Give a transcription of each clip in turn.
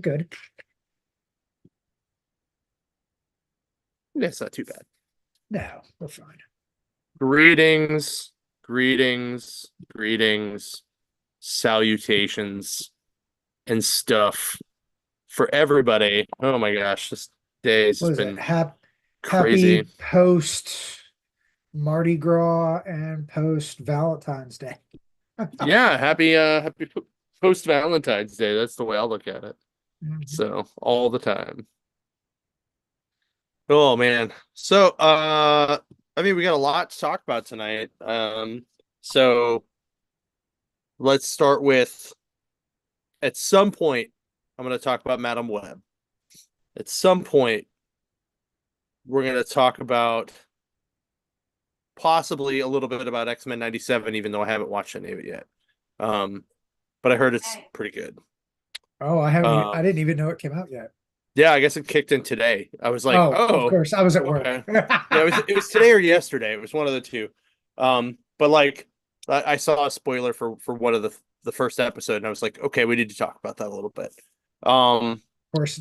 Good. It's not too bad. No, we're fine. Greetings, greetings, greetings, salutations, and stuff for everybody. Oh my gosh, this day has What just is it? been crazy. Happy post Mardi Gras and post Valentine's Day. Yeah, happy post Valentine's Day. That's the way I'll look at it. Mhm. So all the time. Oh man. So I mean we got a lot to talk about tonight. So let's start with at some point I'm going to talk about Madam Web. At some point we're going to talk about possibly a little bit about X-Men 97, even though I haven't watched any of it yet. Um, but I heard it's pretty good. Oh, I haven't even, I Um, didn't even know it came out yet. yeah, I guess it kicked in today. I was like, Oh, of oh, course. I was at work. okay. Yeah, it was today or yesterday. It was one of the two. But like I saw a spoiler for one of the first episode, and I was like, okay, we need to talk about that a little bit. Um, Of course,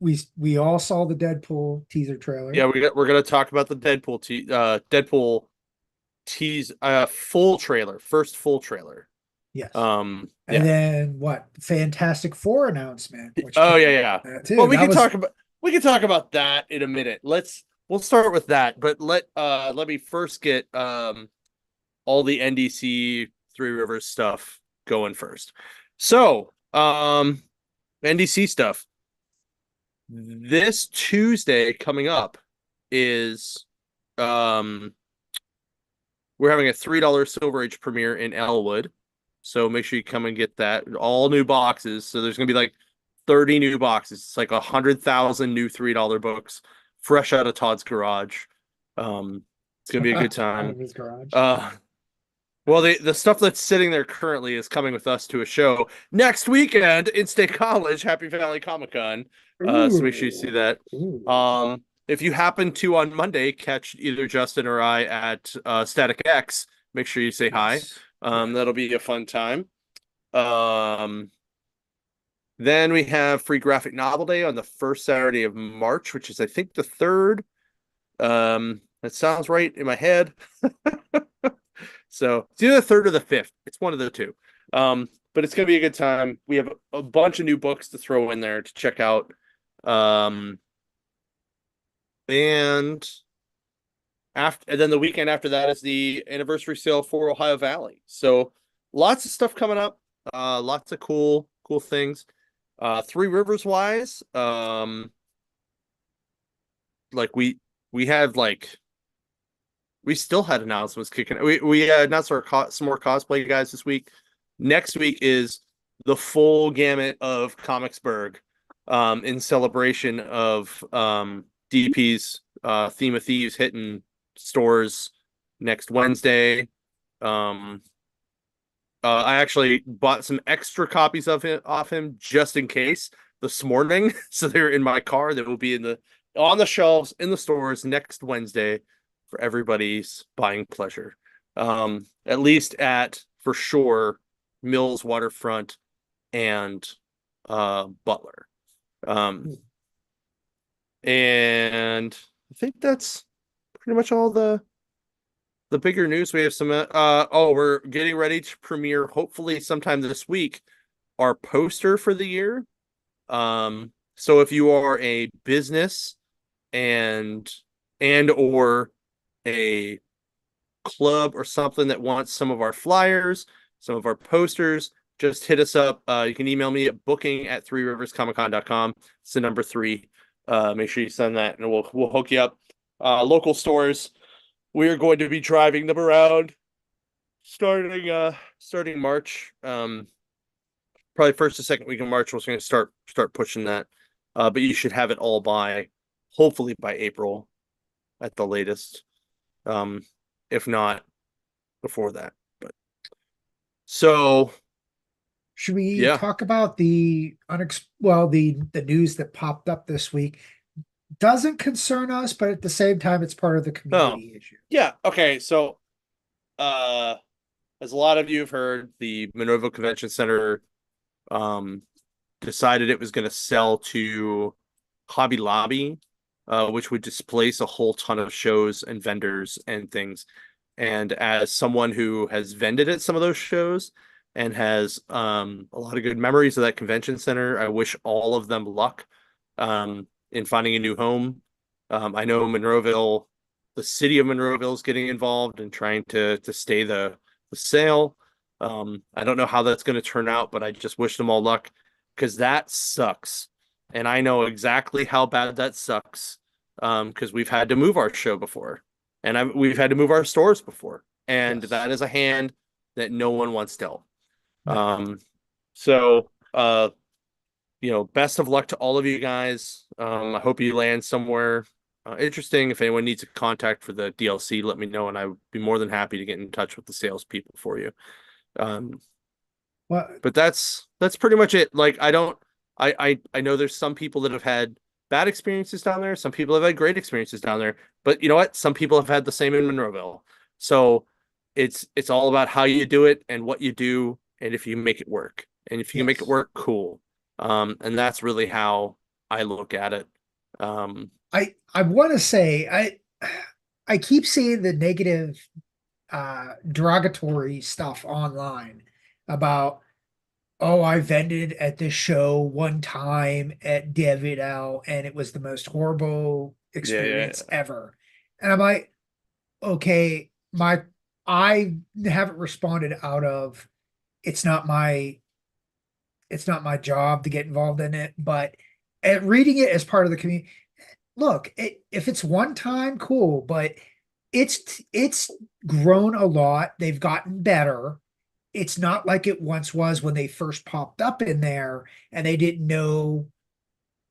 we all saw the Deadpool teaser yeah, trailer. we're gonna talk about the Deadpool tease full trailer, first full trailer. Yes. And Yeah. then what? Fantastic Four announcement, which Oh came yeah, yeah. too. Well, That was we can talk about that in a minute. We'll start with that, but let me first get all the NDC Three Rivers stuff going first. So, NDC stuff. This Tuesday coming up is um we're having a $3 Silver Age premiere in Elwood. So make sure you come and get that. All new boxes. So there's gonna be like 30 new boxes. It's like 100,000 new $3 books, fresh out of Todd's garage. It's gonna be a good out time. of his garage. Uh, well, the stuff that's sitting there currently is coming with us to a show next weekend in State College, Happy Valley Comic Con. So make sure you see Ooh. that. Ooh. If you happen to on Monday catch either Justin or I at Static X, make sure you say hi. Yes. Yes. That'll be a fun time. Um, then we have Free Graphic Novel Day on the first Saturday of March, which is I think the third. That sounds right in my head. So it's either the third or the fifth. It's one of the two. But it's gonna be a good time. We have a bunch of new books to throw in there to check out. Um, and and then the weekend after that is the anniversary sale for Ohio Valley. So lots of stuff coming up. Lots of cool things. Three Rivers wise, like we had like we still had announcements kicking. We announced some more cosplay guys this week. Next week is the full gamut of Comicsburg, in celebration of DP's Theme of Thieves hitting stores next Wednesday. Um, I actually bought some extra copies of it off him just in case this morning, so they're in my car. They will be on the shelves in the stores next Wednesday for everybody's buying pleasure. At least at for sure Mills Waterfront and Butler. Um, and I think that's pretty much all the bigger news. We have some we're getting ready to premiere hopefully sometime this week our poster for the year. So if you are a business and or a club or something that wants some of our flyers, some of our posters, just hit us up. You can email me at booking@threeriverscomiccon.com. It's the number 3. Make sure you send that and we'll hook you up. Local stores, we are going to be driving them around starting March. Probably first or second week in March, we're going to start pushing that. But you should have it all by hopefully by April at the latest. If not before that. But so Should we yeah. talk about the news that popped up this week? Doesn't concern us, but at the same time, it's part of the Oh, community issue. yeah. Okay. So uh as a lot of you have heard, the Minerva Convention Center um decided it was going to sell to Hobby Lobby, which would displace a whole ton of shows and vendors and things. And as someone who has vended at some of those shows and has a lot of good memories of that convention center, I wish all of them luck in finding a new home. I know Monroeville, the city of Monroeville is getting involved and trying to stay the sale. I don't know how that's going to turn out, but I just wish them all luck because that sucks. And I know exactly how bad that sucks because we've had to move our show before and we've had to move our stores before. And Yes. that is a hand that no one wants dealt. No. So, best of luck to all of you guys. I hope you land somewhere interesting. If anyone needs a contact for the DLC, let me know, and I would be more than happy to get in touch with the salespeople for you. Well, But that's pretty much it. Like I know there's some people that have had bad experiences down there. Some people have had great experiences down there. But you know what? Some people have had the same in Monroeville. So it's all about how you do it and what you do, and if you make it work. And if you can make it yes. work, cool. And that's really how I look at it. I want to say I keep seeing the negative derogatory stuff online about, oh, I vended at this show one time at David L and it was the most horrible Yeah, yeah, experience ever. And I'm like, okay, I haven't responded out of it's not my job to get involved in it, but reading it as part of the community, look, if it's one time, cool, but it's grown a lot. They've gotten better. It's not like it once was when they first popped up in there and they didn't know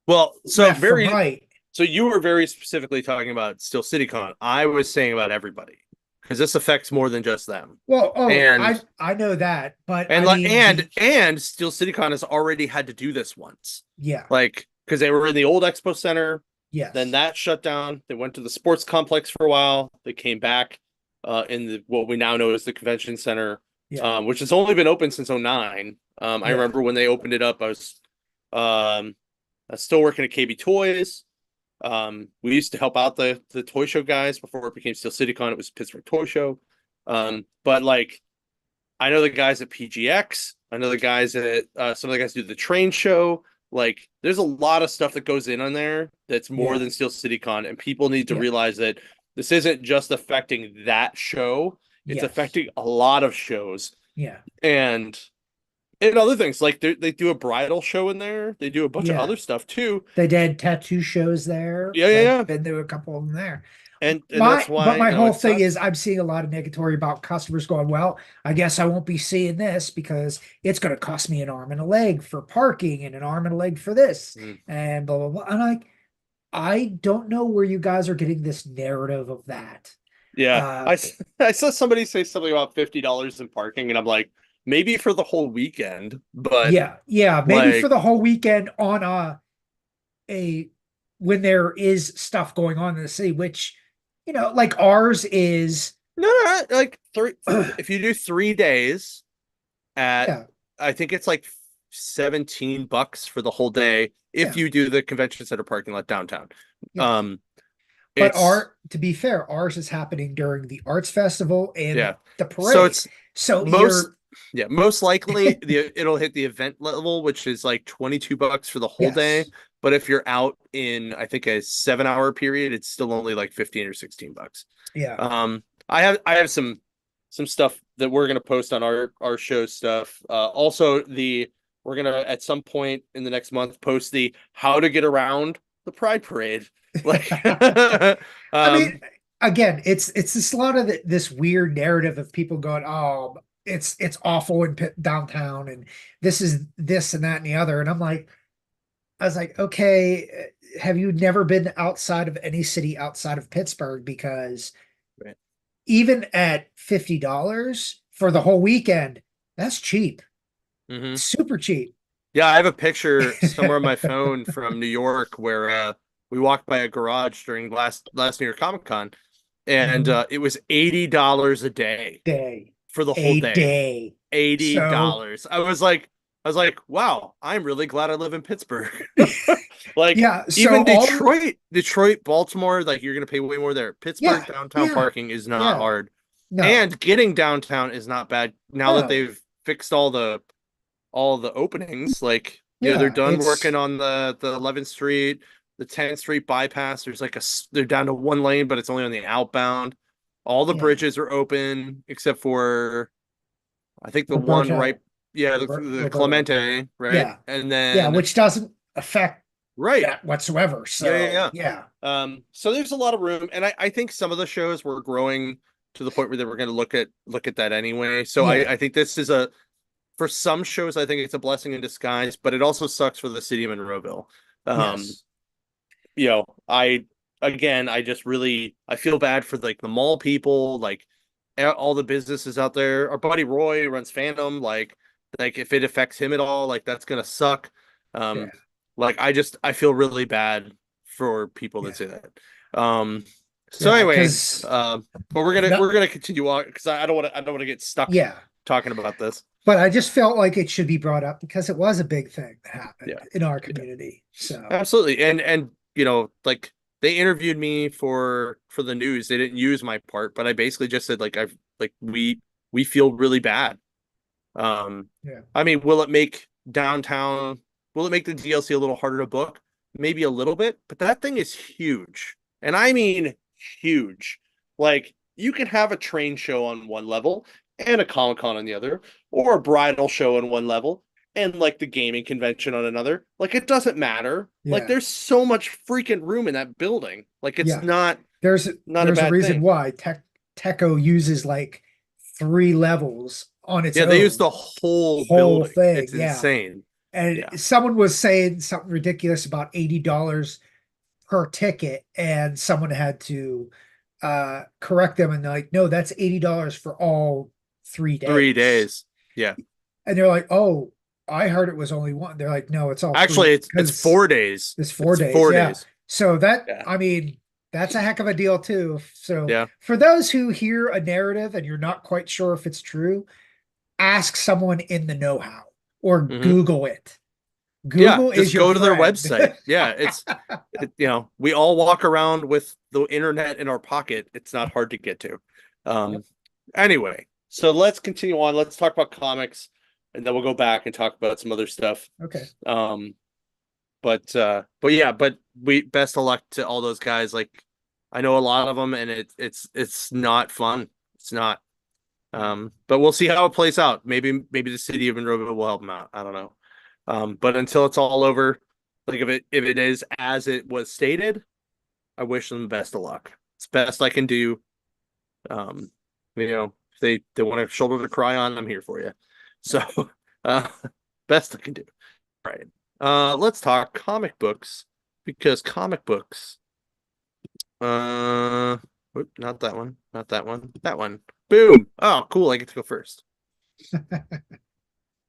Well, left from right. so you were very specifically talking about Steel City Con. I was saying about everybody because this affects more than just them. Well, oh, And I know that, but and I like mean and Steel City Con has already had to do this once. yeah, Like because they were in the old Expo Center, then yes, that shut down. They went to the sports complex for a while. They came back in the what we now know as the convention center, yeah, which has only been open since '09. I yeah, remember when they opened it up, um, I was still working at KB Toys. We used to help out the toy show guys before it became Steel City Con. It was Pittsburgh Toy Show. But like I know the guys at PGX. I know the guys at some of the guys do the train show. Like, there's a lot of stuff that goes in on there that's more yeah, than Steel City Con, and people need to yeah, realize that this isn't just affecting that show; it's yes, affecting a lot of shows yeah, and other things. Like they do a bridal show in there. They do a bunch of yeah. other stuff too. They did tattoo shows there. Yeah, yeah, I've yeah. been to a couple of them there. And that's But why my whole it thing is sucks. I'm seeing a lot of negatory about customers going, well, I guess I won't be seeing this because it's going to cost me an arm and a leg for parking and an arm and a leg for this Mm. and blah blah blah. And I don't know where you guys are getting this narrative of that. Yeah, Uh I saw somebody say something about $50 in parking, and I'm like, maybe for the whole weekend, but yeah, yeah, maybe for like, the whole weekend on a when there is stuff going on in the city, which like ours is no, like three. If you do 3 days at, yeah, I think it's like $17 for the whole day if yeah, you do the convention center parking lot downtown. yes. Um, But it's to be fair, ours is happening during the arts festival and yeah. the So parade. it's So most you're, yeah, most likely it'll hit the event level, which is like $22 for the whole day. yes, But if you're out in, I think, a 7 hour period, it's still only like 15 or $16. yeah. I have some stuff that we're gonna post on our show stuff. Also we're gonna at some point in the next month post the how to get around the Pride Parade. Like I mean, um again, it's just a lot of this weird narrative of people going, oh, it's awful in downtown, and this is this and that and the other. And I was like, okay, have you never been outside of any city outside of Pittsburgh? Because right. even at $50 for the whole weekend, that's cheap, Hmm. super cheap. Yeah, I have a picture somewhere on my phone from New York where we walked by a garage during last New York Comic Con, and Mhm. it was $80 a day Day, for the whole a day. day. Eighty So dollars. I was like, I was like, wow, I'm really glad I live in Pittsburgh. Like Yeah. So even all, Detroit, Baltimore, like you're gonna pay way more there. Pittsburgh yeah, downtown yeah, parking is not yeah. hard. No, And getting downtown is not bad now that no. they've fixed all the openings. Like, they're Yeah. done working It's, on the 11th Street, the 10th Street bypass. There's like they're down to one lane, but it's only on the outbound. All the yeah. bridges are open except for I think the one right, Roberto, yeah, the Roberto. Clemente, right? Yeah. And Yeah. then Which doesn't affect right. that whatsoever. Yeah, yeah, So yeah. yeah. So there's a lot of room, and I think some of the shows were growing to the point where they were going to look at that anyway. So Yeah. I think this is for some shows, I think it's a blessing in disguise, but it also sucks for the city of Monroeville. Um, Yes. I again, I just really I feel bad for like the mall people, like all the businesses out there. Our buddy Roy runs Phantom, like if it affects him at all, like that's gonna suck. Yeah. Um, like I feel really bad for people that Yeah. say that. Um, so Yeah. anyway, Because but no, we're gonna continue on because I don't want to get stuck yeah. talking about this. But I just felt like it should be brought up because it was a big thing that happened Yeah. in our Yeah. community. So Absolutely. And like they interviewed me for the news. They didn't use my part, but I basically just said like I've like we feel really bad. yeah. I mean, will it make the DLC a little harder to book? Maybe a little bit, but that thing is huge. And I mean huge. Like you can have a train show on one level and a Comic-Con on the other, or a bridal show on one level and like the gaming convention on another. Like it doesn't matter. Like Yeah. there's so much freaking room in that building. Like it's Yeah. not a There's a bad reason thing. why Techo uses like three levels on its Yeah, they use own the whole whole building. thing. It's Yeah. insane. And Yeah. someone was saying something ridiculous about $80 per ticket, and someone had to correct them and like, no, that's $80 for all 3 3 days. days. Yeah. And they're like, oh, I heard it was only one. They're like, no, it's all three Actually, it's because 4 days. it's four It's days. four Yeah. days. So that, Yeah. I mean, that's a heck of a deal too. So Yeah. for those who hear a narrative and you're not quite sure if it's true, ask someone in the know-how or Hmm. Google it. Yeah. Google is Just your go to their friend. website. Yeah. We all walk around with the internet in our pocket. It's not hard to get to. Yep. Um, anyway, so let's continue on. Let's talk about comics and then we'll go back and talk about some other stuff. Okay. Um, but yeah, but we best of luck to all those guys. Like I know a lot of them and it's not fun. It's not. But we'll see how it plays out. Maybe the city of Monroeville will help them out. I don't know. But until it's all over, like if it is as it was stated, I wish them the best of luck. It's best I can do. Um, if they want a shoulder to cry on, I'm here for you. So, uh, best I can do. All right. Let's talk comic books because comic books. Not that one. Not that one. That one. Boom. Oh, cool. I get to go first.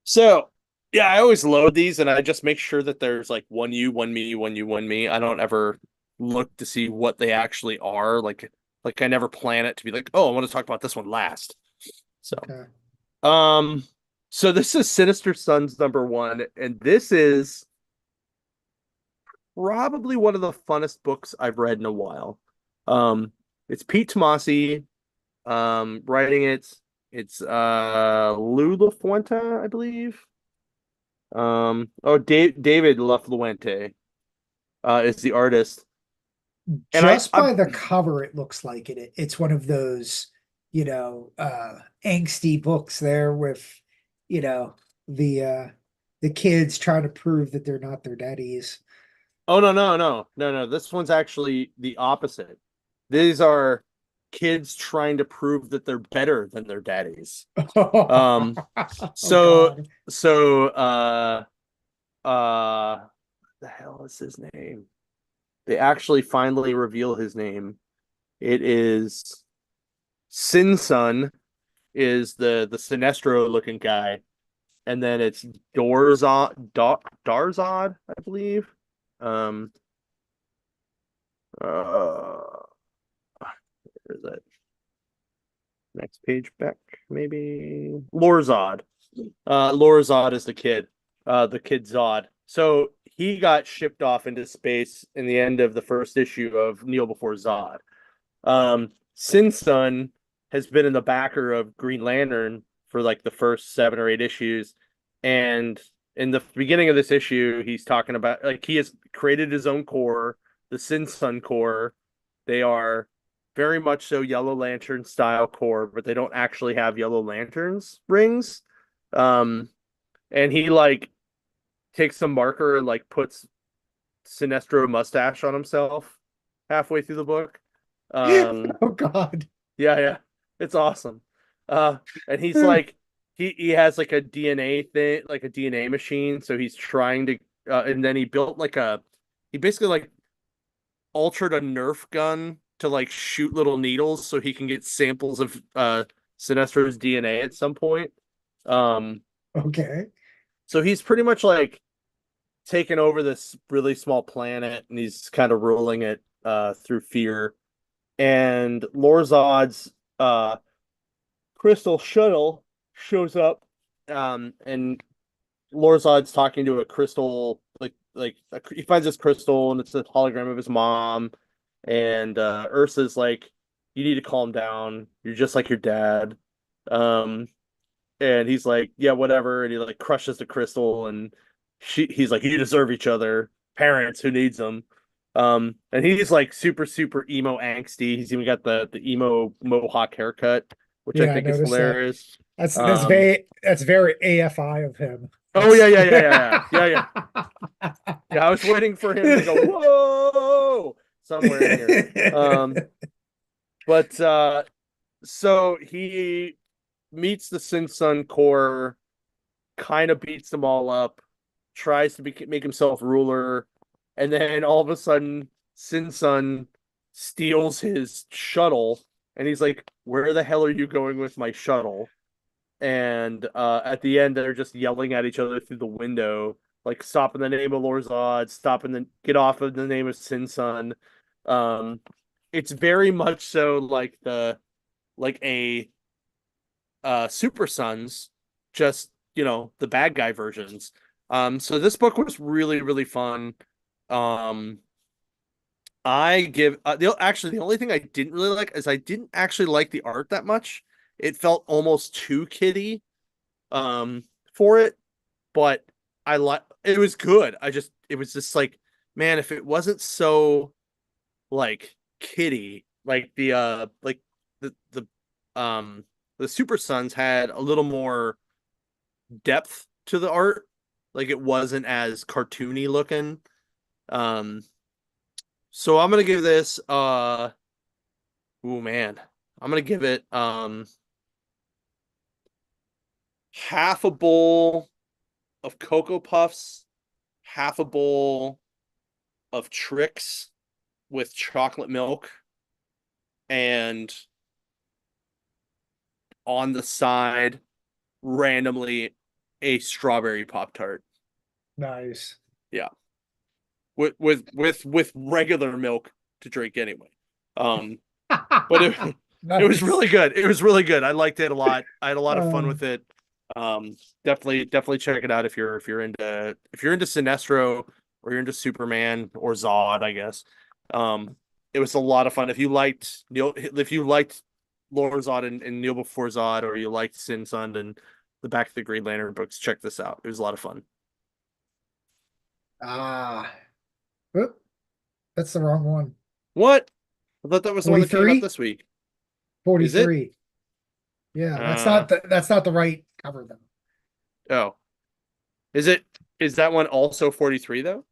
So, yeah, I always load these and I just make sure that there's like one you, one me, one you, one me. I don't ever look to see what they actually are. Like I never plan it to be like, oh, I want to talk about this one last. So, Okay. um, so this is Sinister Sons #1, and this is probably one of the funnest books I've read in a while. It's Pete Tomasi, writing it. It's Lou LaFuente, I believe. David LaFluente is the artist. And Just I by the cover, it looks like it's one of those, angsty books there with, you know, the uh the kids trying to prove that they're not their daddies. oh no. This one's actually the opposite. These are kids trying to prove that they're better than their daddies. Um Oh so God. so uh the hell is his name? They actually finally reveal his name. It is Sin Sun is the Sinestro looking guy, and then it's Darzad, I believe. Um, where is it? Next page back, maybe Lorzad. Lorzad is the kid. the kid Zod. So he got shipped off into space in the end of the first issue of Kneel Before Zod. Sin Sun has been in the backer of Green Lantern for like the first 7 or 8 issues, and in the beginning of this issue, he's talking about like he has created his own core, the Sin Sun core. They are very much so Yellow Lantern style core, but they don't actually have Yellow Lanterns rings. Um, and he like takes some marker and like puts Sinestro mustache on himself halfway through the book. Um, Oh God. yeah, yeah, it's awesome. Uh, and he's like, he has like a DNA thing, like a DNA machine. So he's trying to, and then he basically like altered a Nerf gun to like shoot little needles so he can get samples of Sinestro's DNA at some point. Um, Okay. so he's pretty much like taken over this really small planet and he's kind of ruling it through fear. And Lorzod's crystal shuttle shows up, and Lorzod's talking to a crystal, he finds this crystal and it's a hologram of his mom. And Ursa's like, "You need to calm down. You're just like your dad." Um, and he's like, "Yeah, whatever." And he like crushes the crystal, and he's like, "You deserve each other, parents. Who needs them?" And he's like super super emo angsty. He's even got the emo mohawk haircut, which I Yeah, I think is noticed that. hilarious. Um, That's very AFI of him. oh That's yeah. Yeah, I was waiting for him to go whoa somewhere in here. But so he meets the Sin Sun Core, kind of beats them all up, tries to make himself ruler, and then all of a sudden, Sin Sun steals his shuttle, and he's like, "Where the hell are you going with my shuttle?" And at the end, they're just yelling at each other through the window, like, "Stop in the name of Lorzod! Stop in the get off of the name of Sin Sun!" Um, it's very much so like a Super Sons, just the bad guy versions. So this book was really really fun. Um, I give the only thing I didn't really like is I didn't actually like the art that much. It felt almost too kiddie for it, but I like it was good. It was just like, man, if it wasn't so like kiddie, like um the Super Sons had a little more depth to the art. Like it wasn't as cartoony looking. Um so I'm gonna give this oh man. I'm gonna give it half a bowl of Cocoa Puffs, half a bowl of Tricks with chocolate milk, and on the side, randomly, a strawberry Pop Tart. nice. Yeah, with regular milk to drink anyway. Um, but it was Nice. really good. It was really good. I liked it a lot. I had a lot of fun Um, with it. Definitely check it out if you're into Sinestro or you're into Superman or Zod, I guess. It was a lot of fun. If you liked Lord Zod and Kneel Before Zod, or you liked Sin Sun and the Back of the Green Lantern books, check this out. It was a lot of fun. ah, Oop, that's the wrong one. What? I thought that was the one that came out 43? this week. Is it? 43. Yeah, that's Uh not the right cover though. oh. Is it is that one also 43 though?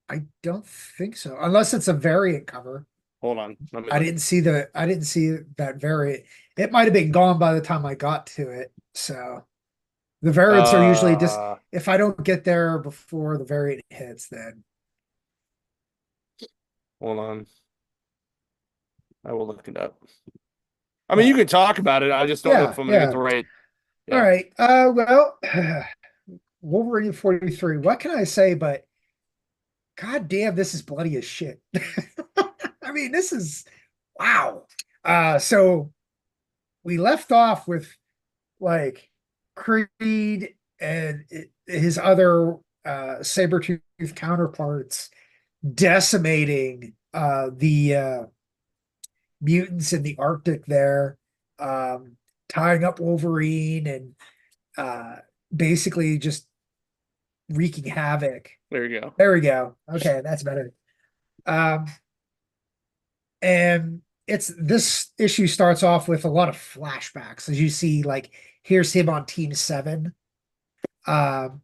I don't think so, unless it's a variant cover. Hold on. Let me I look. didn't see that variant. It might have been gone by the time I got to it. So the variants are usually just Uh if I don't get there before the variant hits, then Hold on. I will look it up. I mean, you but can talk about it. I just don't know yeah, if I'm gonna get yeah. the right. All Yeah. right. Well, Wolverine 43. What can I say? But god damn, this is bloody as shit. I mean, this is wow. So we left off with like Creed. and his other saber-tooth counterparts decimating the mutants in the Arctic there, tying up Wolverine and basically just wreaking havoc. There you go. There we go. Okay, that's better. Um, and it's this issue starts off with a lot of flashbacks as you see, like, here's him on Team Seven. Um,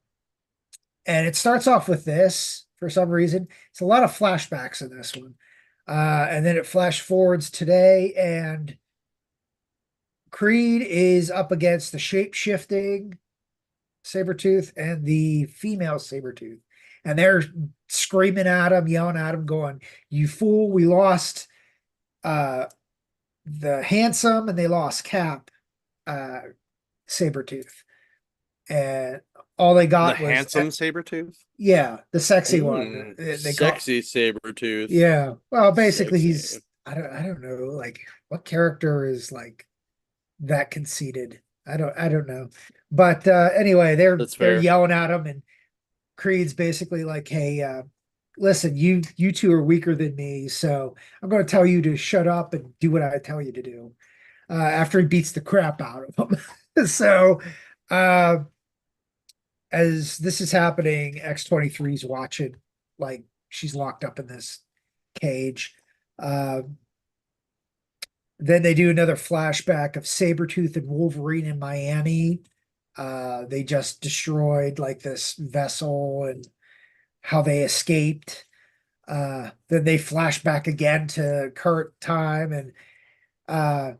and it starts off with this for some reason. It's a lot of flashbacks in this one. And then it flash forwards today, and Creed is up against the shape shifting Sabretooth and the female Sabretooth. And they're screaming at him, yelling at him, going, "You fool, we lost uh the handsome and they lost Cap uh Sabretooth." And all they The got was handsome Sabretooth? yeah, the sexy one. Mm, They call sexy Sabretooth. yeah. Well, basically Sexy. he's I don't know, like what character is like that conceited. I don't know. But anyway, That's they're fair. yelling at him, and Creed's basically like, "Hey, listen, you two are weaker than me, so I'm going to tell you to shut up and do what I tell you to do." After he beats the crap out of them. So uh, as this is happening, X-23 is watching, like she's locked up in this cage. Uh, then they do another flashback of Sabretooth and Wolverine in Miami. They just destroyed like this vessel and how they escaped. Then they flash back again to current time, and uh,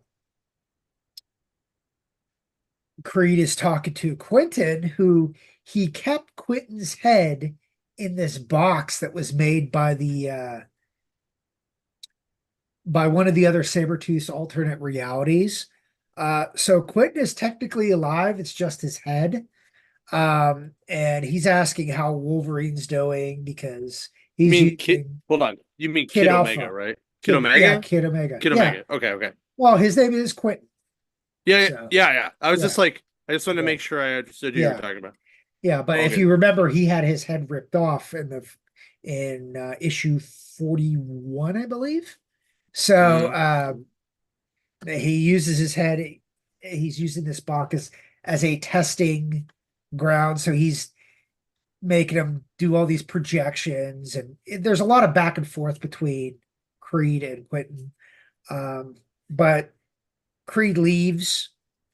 Creed is talking to Quentin, who he kept Quentin's head in this box that was made by one of the other Sabretooth's alternate realities. So Quentin is technically alive, it's just his head. And he's asking how Wolverine's doing because You he's mean Kid? using Hold on. You mean Kid Kid Omega, Alpha. right? Kid Yeah, Omega? Kid Omega. Kid Yeah. Omega. Okay, okay. Well, his name is Quentin. Yeah, yeah, So yeah, yeah. I was yeah, just like, I just wanted to yeah, make sure I understood who you were yeah, talking about. yeah. But All if you good. remember, he had his head ripped off in issue 41, I believe. So Hmm. he uses his head. He's using this box as a testing ground. So he's making him do all these projections, and there's a lot of back and forth between Creed and Quentin. Um, but Creed leaves,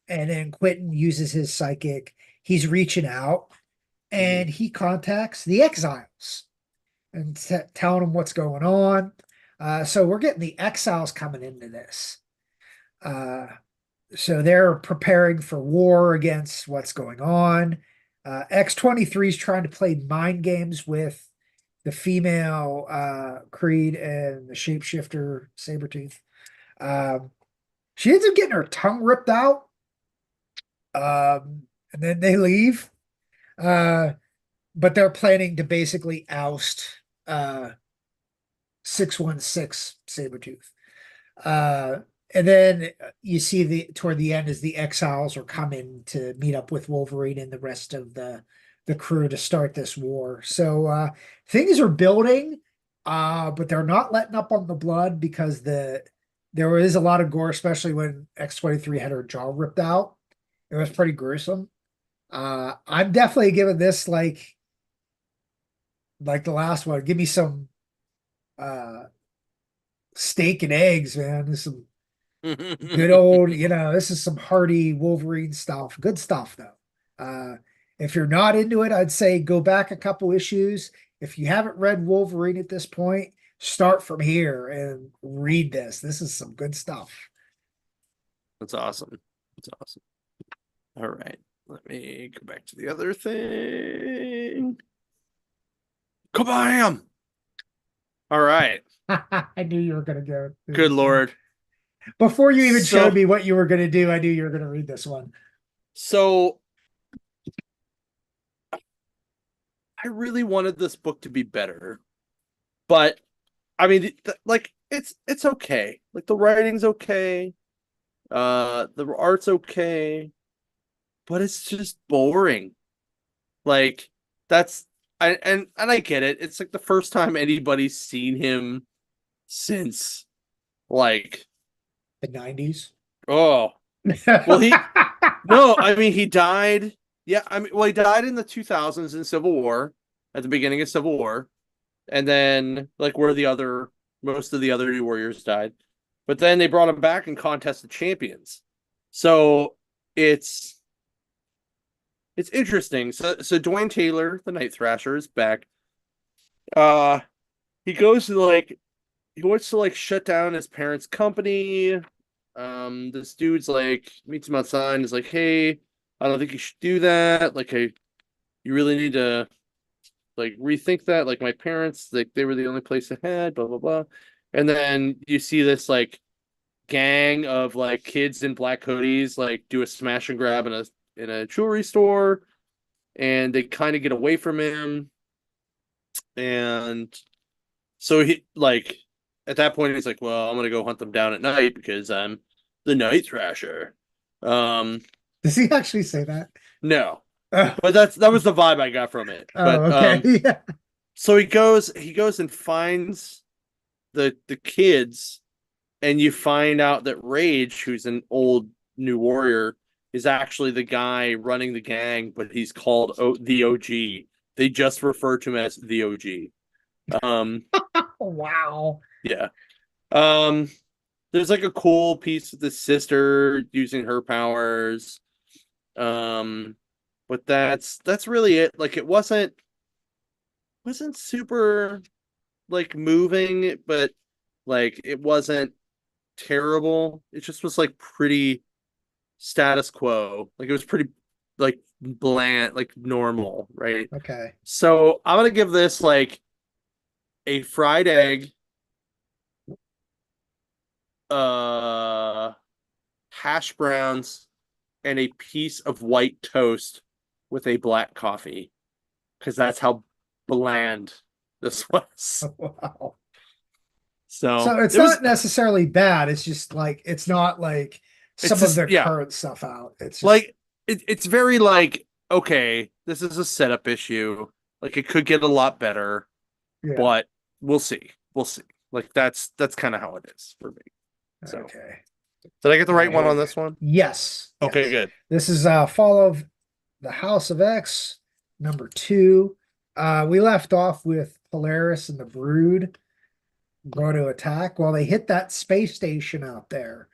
and then Quentin uses his psychic. He's reaching out, Hmm. and he contacts the exiles and telling them what's going on. So we're getting the exiles coming into this. Uh, so they're preparing for war against what's going on. X-23 is trying to play mind games with the female Creed and the shapeshifter Sabretooth. Um, she ends up getting her tongue ripped out, and then they leave. Uh, but they're planning to basically oust 616 Sabretooth. Uh, and then you see toward the end as the exiles are coming to meet up with Wolverine and the rest of the crew to start this war. So things are building, but they're not letting up on the blood because there is a lot of gore, especially when X-23 had her jaw ripped out. It was pretty gruesome. I'm definitely giving this like the last one. Give me some uh steak and eggs, man. There's some good old, this is some hearty Wolverine stuff. Good stuff, though. If you're not into it, I'd say go back a couple issues. If you haven't read Wolverine at this point, start from here and read this. This is some good stuff. That's awesome. That's awesome. All right. Let me go back to the other thing. Kabam! All right. I knew you were going to go through Good this one. Lord. Before you even showed So, me what you were going to do, I knew you were going to read this one. so I really wanted this book to be better, but I mean, like it's okay. Like the writing's okay, the art's okay, but it's just boring. Like that's and I get it. It's like the first time anybody's seen him since like The 90s. oh well he no, I mean he died. Yeah, I mean well he died in the 2000s in Civil War at the beginning of Civil War, and then like where the other most of the other New Warriors died, but then they brought him back in Contest of Champions. So it's it's interesting. So Dwayne Taylor, the Night Thrasher, is back. Uh he goes to like he wants to like shut down his parents' company. This dude's like meets him outside and is like, "Hey, I don't think you should do that. Like, hey, you really need to like rethink that. Like, my parents, like, they were the only place ahead. Blah blah blah." And then you see this like gang of like kids in black hoodies like do a smash and grab in a jewelry store, and they kind of get away from him, and so he like at that point he's like, well, I'm gonna go hunt them down at night because I'm the Night Thrasher. Um, Does he actually say that? no, Oh, but that was the vibe I got from it. oh, But okay. Yeah. so he goes and finds the kids, and you find out that Rage, who's an old new warrior, is actually the guy running the gang, but he's called the OG. They just refer to him as the OG. Um, Wow. yeah. Um, there's like a cool piece with the sister using her powers. Um, but that's really it. Like it wasn't super like moving, but like it wasn't terrible. It just was like pretty status quo. Like it was pretty like bland, like normal, right? Okay. So I'm gonna give this like a fried egg, uh hash browns, and a piece of white toast with a black coffee because that's how bland this was. Wow. So So it's it was not necessarily bad. It's just like it's not like it's some of just their yeah, current stuff out. It's just like it's very like okay, this is a setup issue. Like it could get a lot better, yeah. but we'll see. We'll see. Like that's kind of how it is for me. So Okay. did I get the All right, right one here we on go. this one? Yes. Okay, Yes. good. This is Fall of the House of X, number 2. We left off with Polaris and the Brood go to attack. Well, they hit that space station out there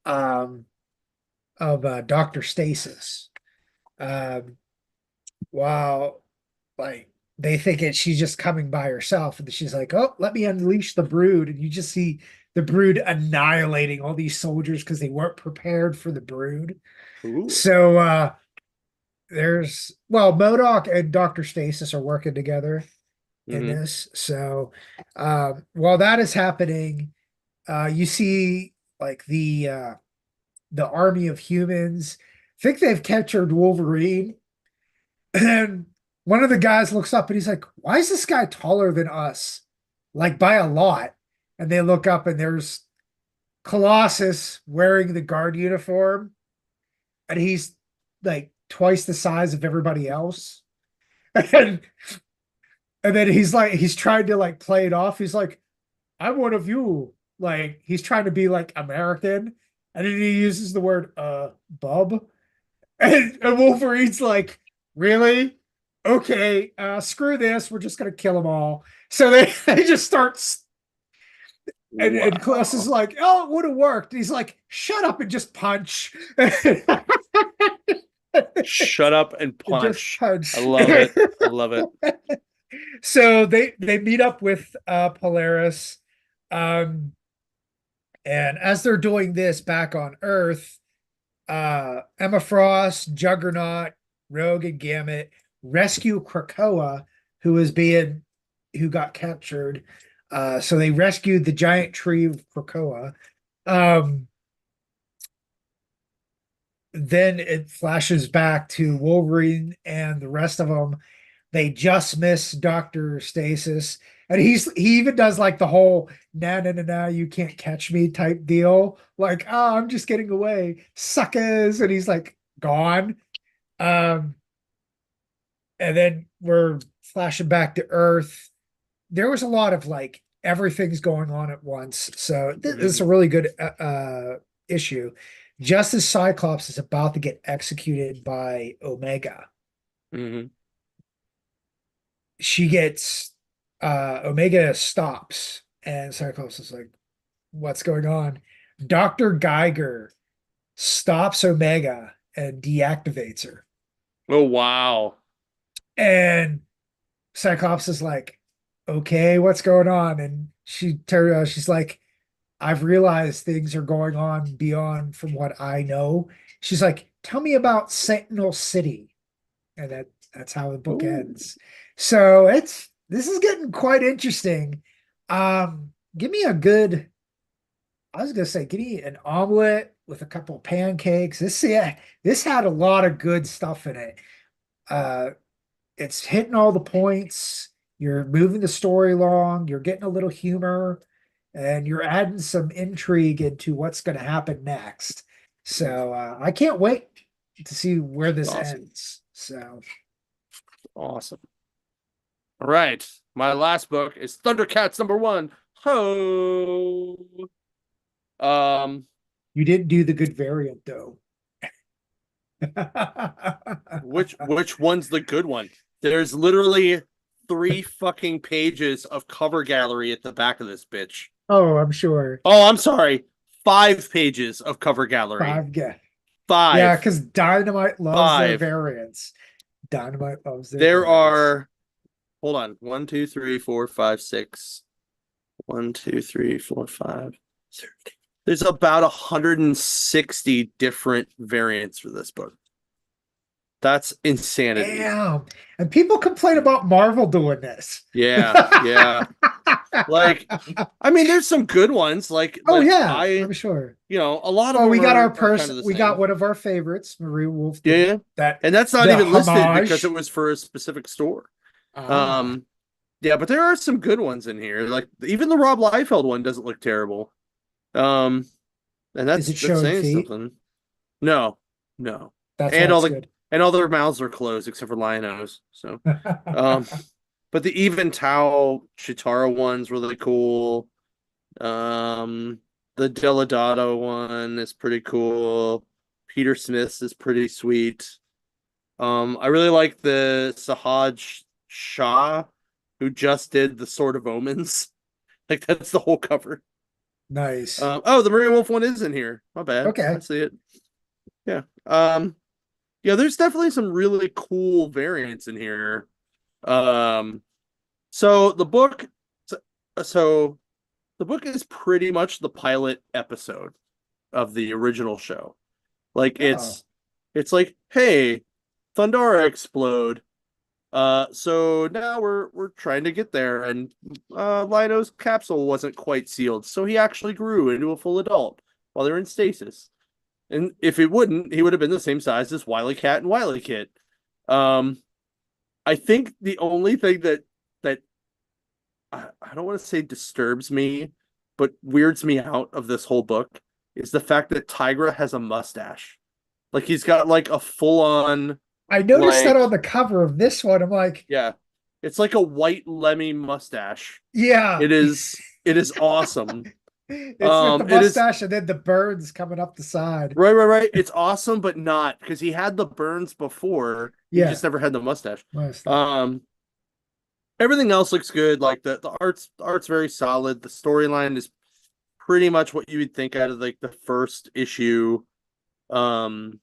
um, of Dr. Stasis. Um, while like they think she's just coming by herself, and she's like, "Oh, let me unleash the Brood," and you just see the Brood annihilating all these soldiers because they weren't prepared for the Brood. Ooh. So there's well, Modoc and Dr. Stasis are working together in Hmm. this. So while that is happening, you see like the army of humans think they've captured Wolverine, and one of the guys looks up and he's like, "Why is this guy taller than us? Like by a lot?" And they look up and there's Colossus wearing the guard uniform, and he's like twice the size of everybody else. And and then he's trying to like play it off. He's like, "I'm one of you." Like he's trying to be like American. And then he uses the word bub. And Wolverine's like, "Really? Okay, screw this. We're just gonna kill them all." So they just start and Klaus is Wow. like, "Oh, it would have worked." And he's like, "Shut up and just punch." Shut up and Just punch. I punch. love it. I love it. So they meet up with Polaris. Um, and as they're doing this back on Earth, Emma Frost, Juggernaut, Rogue, and Gambit rescue Krakoa, who got captured. So they rescued the giant tree of Krakoa. Um, then it flashes back to Wolverine and the rest of them. They just miss Dr. Stasis. And he even does like the whole "nah nah nah nah, you can't catch me" type deal. Like, "Oh, I'm just getting away. Suckers." And he's like gone. Um, And then we're flashing back to Earth. There was a lot of like everything's going on at once. So this is a Mhm. really good issue. Just as Cyclops is about to get executed by Omega, Mhm. she gets Omega stops, and Cyclops is like, "What's going on?" Dr. Geiger stops Omega and deactivates her. Oh wow. And Cyclops is like, "Okay, what's going on?" And she's like, "I've realized things are going on beyond from what I know." She's like, "Tell me about Sentinel City." And that's how the book Ooh. ends. So this is getting quite interesting. Give me a good, I was gonna say, give me an omelet with a couple of pancakes. This had a lot of good stuff in it. Uh, it's hitting all the points. You're moving the story along. You're getting a little humor, and you're adding some intrigue into what's going to happen next. So I can't wait to see where this Awesome. ends. So Awesome. All right. My last book is Thundercats #1. Ho. Um, you didn't do the good variant though. which one's the good one? There's literally 3 fucking pages of cover gallery at the back of this bitch. Oh, I'm sure. Oh, I'm sorry. 5 pages of cover gallery. Five, yeah, yeah, Five. because Dynamite loves their Five. variants. Dynamite loves their There variants. are, hold on. One, two, three, four, five, six. One, two, three, four, five. There's about 160 different variants for this book. That's insanity. Damn. And people complain about Marvel doing this. Yeah, yeah. Like, I mean, there's some good ones. Oh Like yeah, I, I'm sure. a lot of Well, them we got our are kind person. of the We got same. one of our favorites. Marie Wolf Yeah, did yeah. that. And that's not The even listed because it homage. was for a specific store. Ah, Um, yeah, but there are some good ones in here. Like even the Rob Liefeld one doesn't look terrible. Um, and is it that's showing saying feet? something. No, no. That's why And all it's the good. and all their mouths are closed except for Lionel's. So, um, but the even Tao Chitara one's really cool. Um, the Delodato one is pretty cool. Peter Smith's is pretty sweet. I really like the Sahaj Shah, who just did the Sword of Omens. Like that's the whole cover. Nice. Oh, the Maria Wolf one is in here. My bad. I Okay. see it. Yeah. Yeah, there's definitely some really cool variants in here. Um, so the book, so the book is pretty much the pilot episode of the original show. Like Oh, it's like, hey, Thundara explode. So now we're trying to get there, and Lino's capsule wasn't quite sealed, so he actually grew into a full adult while they're in stasis. And if it wouldn't, he would have been the same size as Wily Cat and Wily Kit. Um, I think the only thing that I don't want to say disturbs me, but weirds me out of this whole book is the fact that Tigra has a mustache. Like he's got like a full on I noticed that on like the cover of this one. I'm like, yeah, it's like a white Lemmy mustache. yeah. It is awesome. It's with the It is mustache and then the birds coming up the side. right. It's awesome, but not because he had the burns before. He Yeah, just never had the mustache. mustache. Um, Everything else looks good. Like the art's very solid. The storyline is pretty much what you would think out of like the first issue um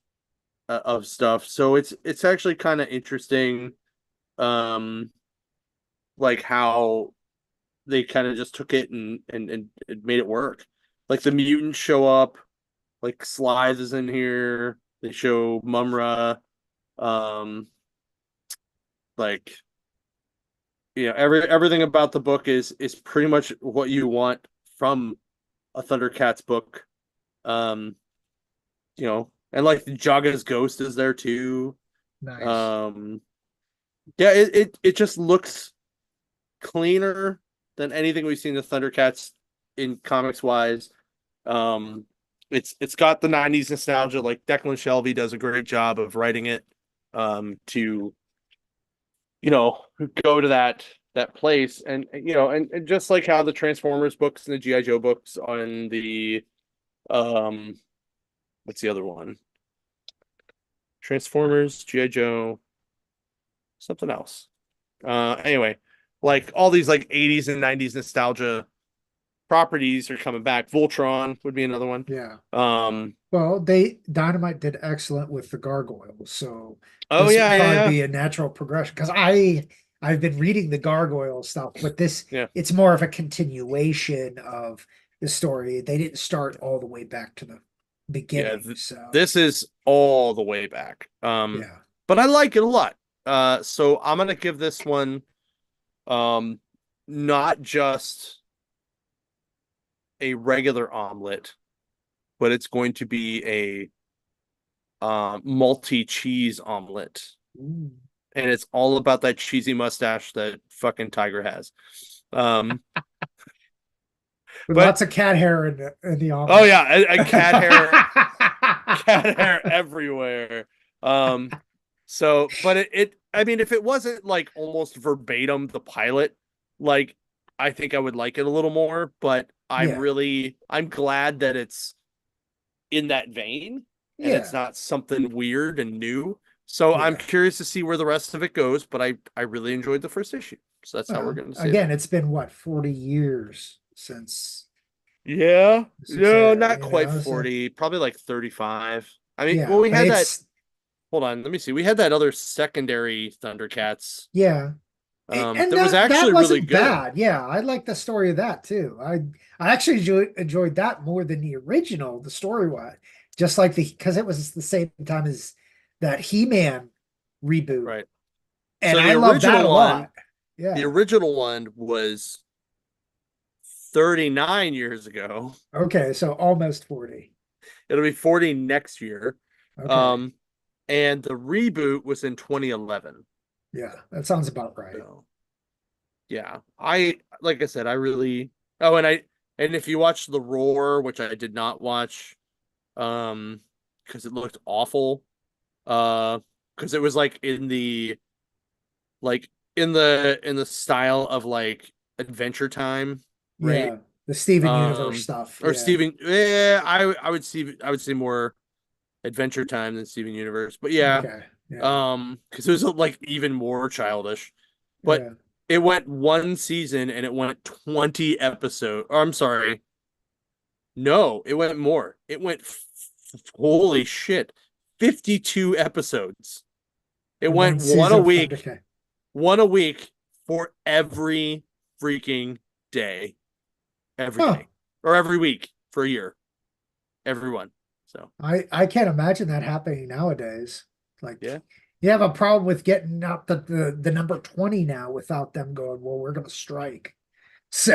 of stuff. So it's actually kind of interesting um like how they kind of just took it and made it work. Like the mutants show up, like Slythe is in here. They show Mumra um like everything about the book is pretty much what you want from a Thundercats book. Um, and like Jaga's ghost is there too. Nice. Um, yeah, it just looks cleaner than anything we've seen the Thundercats in comics wise. Um, it's got the '90s nostalgia. Like Declan Shelby does a great job of writing it to go to that place, and just like how the Transformers books and the GI Joe books on the um what's the other one? Transformers, GI Joe, something else. Anyway, like all these like 80s and 90s nostalgia properties are coming back. Voltron would be another one. Yeah. Um, Well, Dynamite did excellent with the gargoyles, so oh this yeah, would yeah, probably yeah. be a natural progression. Because I've been reading the gargoyle stuff, but this Yeah. it's more of a continuation of the story. They didn't start all the way back to the Yeah, beginning, so this is all the way back. yeah, But I like it a lot. So I'm gonna give this one um not just a regular omelet, but it's going to be a multi-cheese omelet. Ooh. And it's all about that cheesy mustache that fucking Tiger has. Um, With but lots of cat hair in the oh omelet. yeah, and cat hair everywhere. Um, but I mean, if it wasn't like almost verbatim the pilot, like I think I would like it a little more. But Yeah, I'm glad that it's in that vein and it's yeah, not something weird and new. So I'm yeah. curious to see where the rest of it goes. But I really enjoyed the first issue, so that's how we're Well, going to say again, that. it's been what, 40 years since Yeah, since no, there, not quite so 40, probably like 35. I mean, well, yeah, we but had that. it's Hold on, let me see. We had that other secondary Thundercats yeah. And that was that actually really wasn't good. bad. Yeah, I like the story of that too. I actually enjoyed that more than the original, the story was. Just like the because it was the same time as that He-Man reboot. Right. And So I love that a lot. the Yeah. original one was 39 years ago. Okay, so almost 40. It'll be 40 next year. Okay. Um, and the reboot was in 2011. Yeah, that sounds about right. So yeah, like I said, I really. Oh, and if you watch The Roar, which I did not watch, because it looked awful, because it was like in the style of like Adventure Time, right? Yeah. The Steven Universe Um, stuff. or Yeah. Steven, yeah, I would see more Adventure Time than Steven Universe, but yeah, Okay. Yeah. because it was like even more childish, but Yeah. it went one season and it went 20 episodes. Or I'm sorry, no, it went more. It went holy shit, 52 episodes. It For went one season of Thundercat. one a week for every freaking day, every Huh. day, or every week for a year, everyone. So I can't imagine that happening nowadays. Like yeah, you have a problem with getting out the number 20 now without them going, well, we're gonna strike. So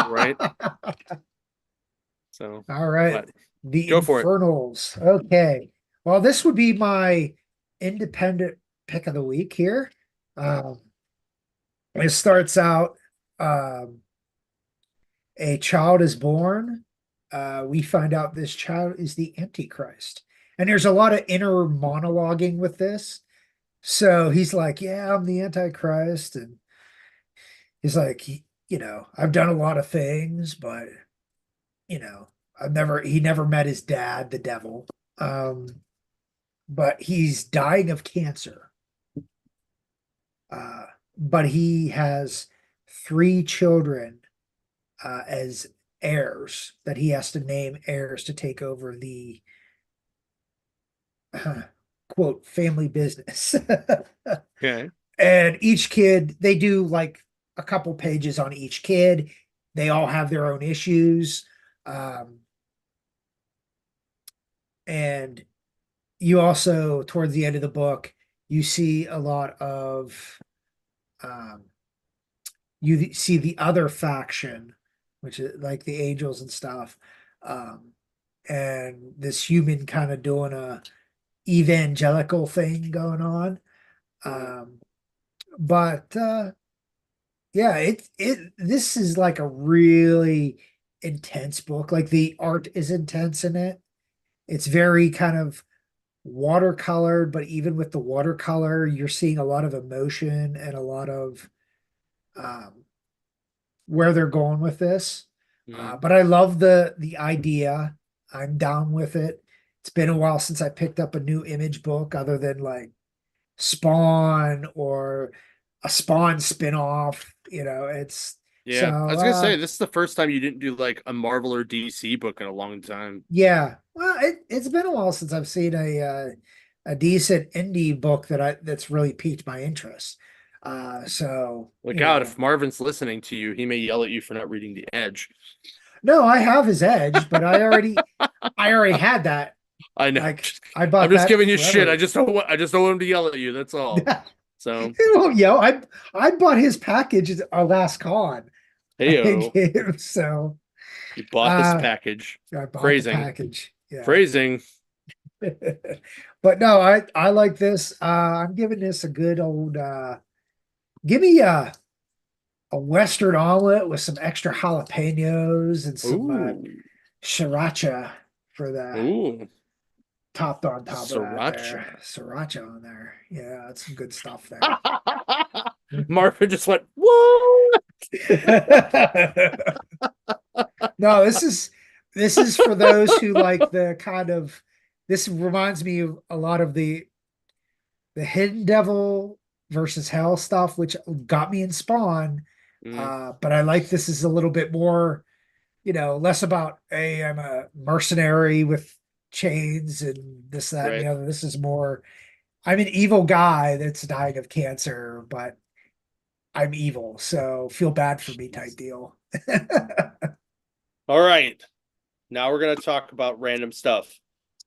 right. So, all right. but The go for it. Infernals. Okay. Well, this would be my independent pick of the week here. Um, it starts out um, a child is born. We find out this child is the Antichrist. And there's a lot of inner monologuing with this. So he's like, yeah, I'm the Antichrist. And he's like, I've done a lot of things, but, he never met his dad, the devil. Um, but he's dying of cancer. Uh, but he has three children as heirs that he has to name heirs to take over the quote family business. Okay. And each kid, they do like a couple pages on each kid. They all have their own issues. Um, and you also, towards the end of the book, you see a lot of, um, you see the other faction, which is like the angels and stuff. Um, and this human kind of doing a evangelical thing going on. Mhm. Um, but yeah, it this is like a really intense book. Like the art is intense in it. It's very kind of watercolored, but even with the watercolor, you're seeing a lot of emotion and a lot of um, where they're going with this. Mm. But I love the idea. I'm down with it. It's been a while since I picked up a new image book other than like Spawn or a Spawn spinoff. It's so Yeah, I was gonna say this is the first time you didn't do like a Marvel or DC book in a long time. yeah. Well, it's been a while since I've seen a decent indie book that's really piqued my interest. So Look out, if Marvin's listening to you, he may yell at you for not reading The Edge. no, I have his Edge, but I already had that. I know. Like I I'm bought just that giving you shit. forever. I just don't want him to yell at you. That's all. So, Yo, I bought his package at our last con. heyo, So you bought his uh package. I bought the Phrasing. package. Yeah. Phrasing. But no, I like this. I'm giving this a good old give me a Western omelet with some extra jalapenos and some Ooh. sriracha for the Ooh. topped on top of that Sriracha. there. Sriracha on there. Yeah, that's some good stuff there. Marvin just went, what? No, this is for those who like the kind of this reminds me of a lot of the Hidden Devil versus Hell stuff, which got me in Spawn. Mm, But I like this is a little bit more, less about, hey, I'm a mercenary with chains and this, that, and the right. other. This is more, I'm an evil guy that's dying of cancer, but I'm evil, so feel bad for me type Jeez. deal. All right. Now we're going to talk about random stuff.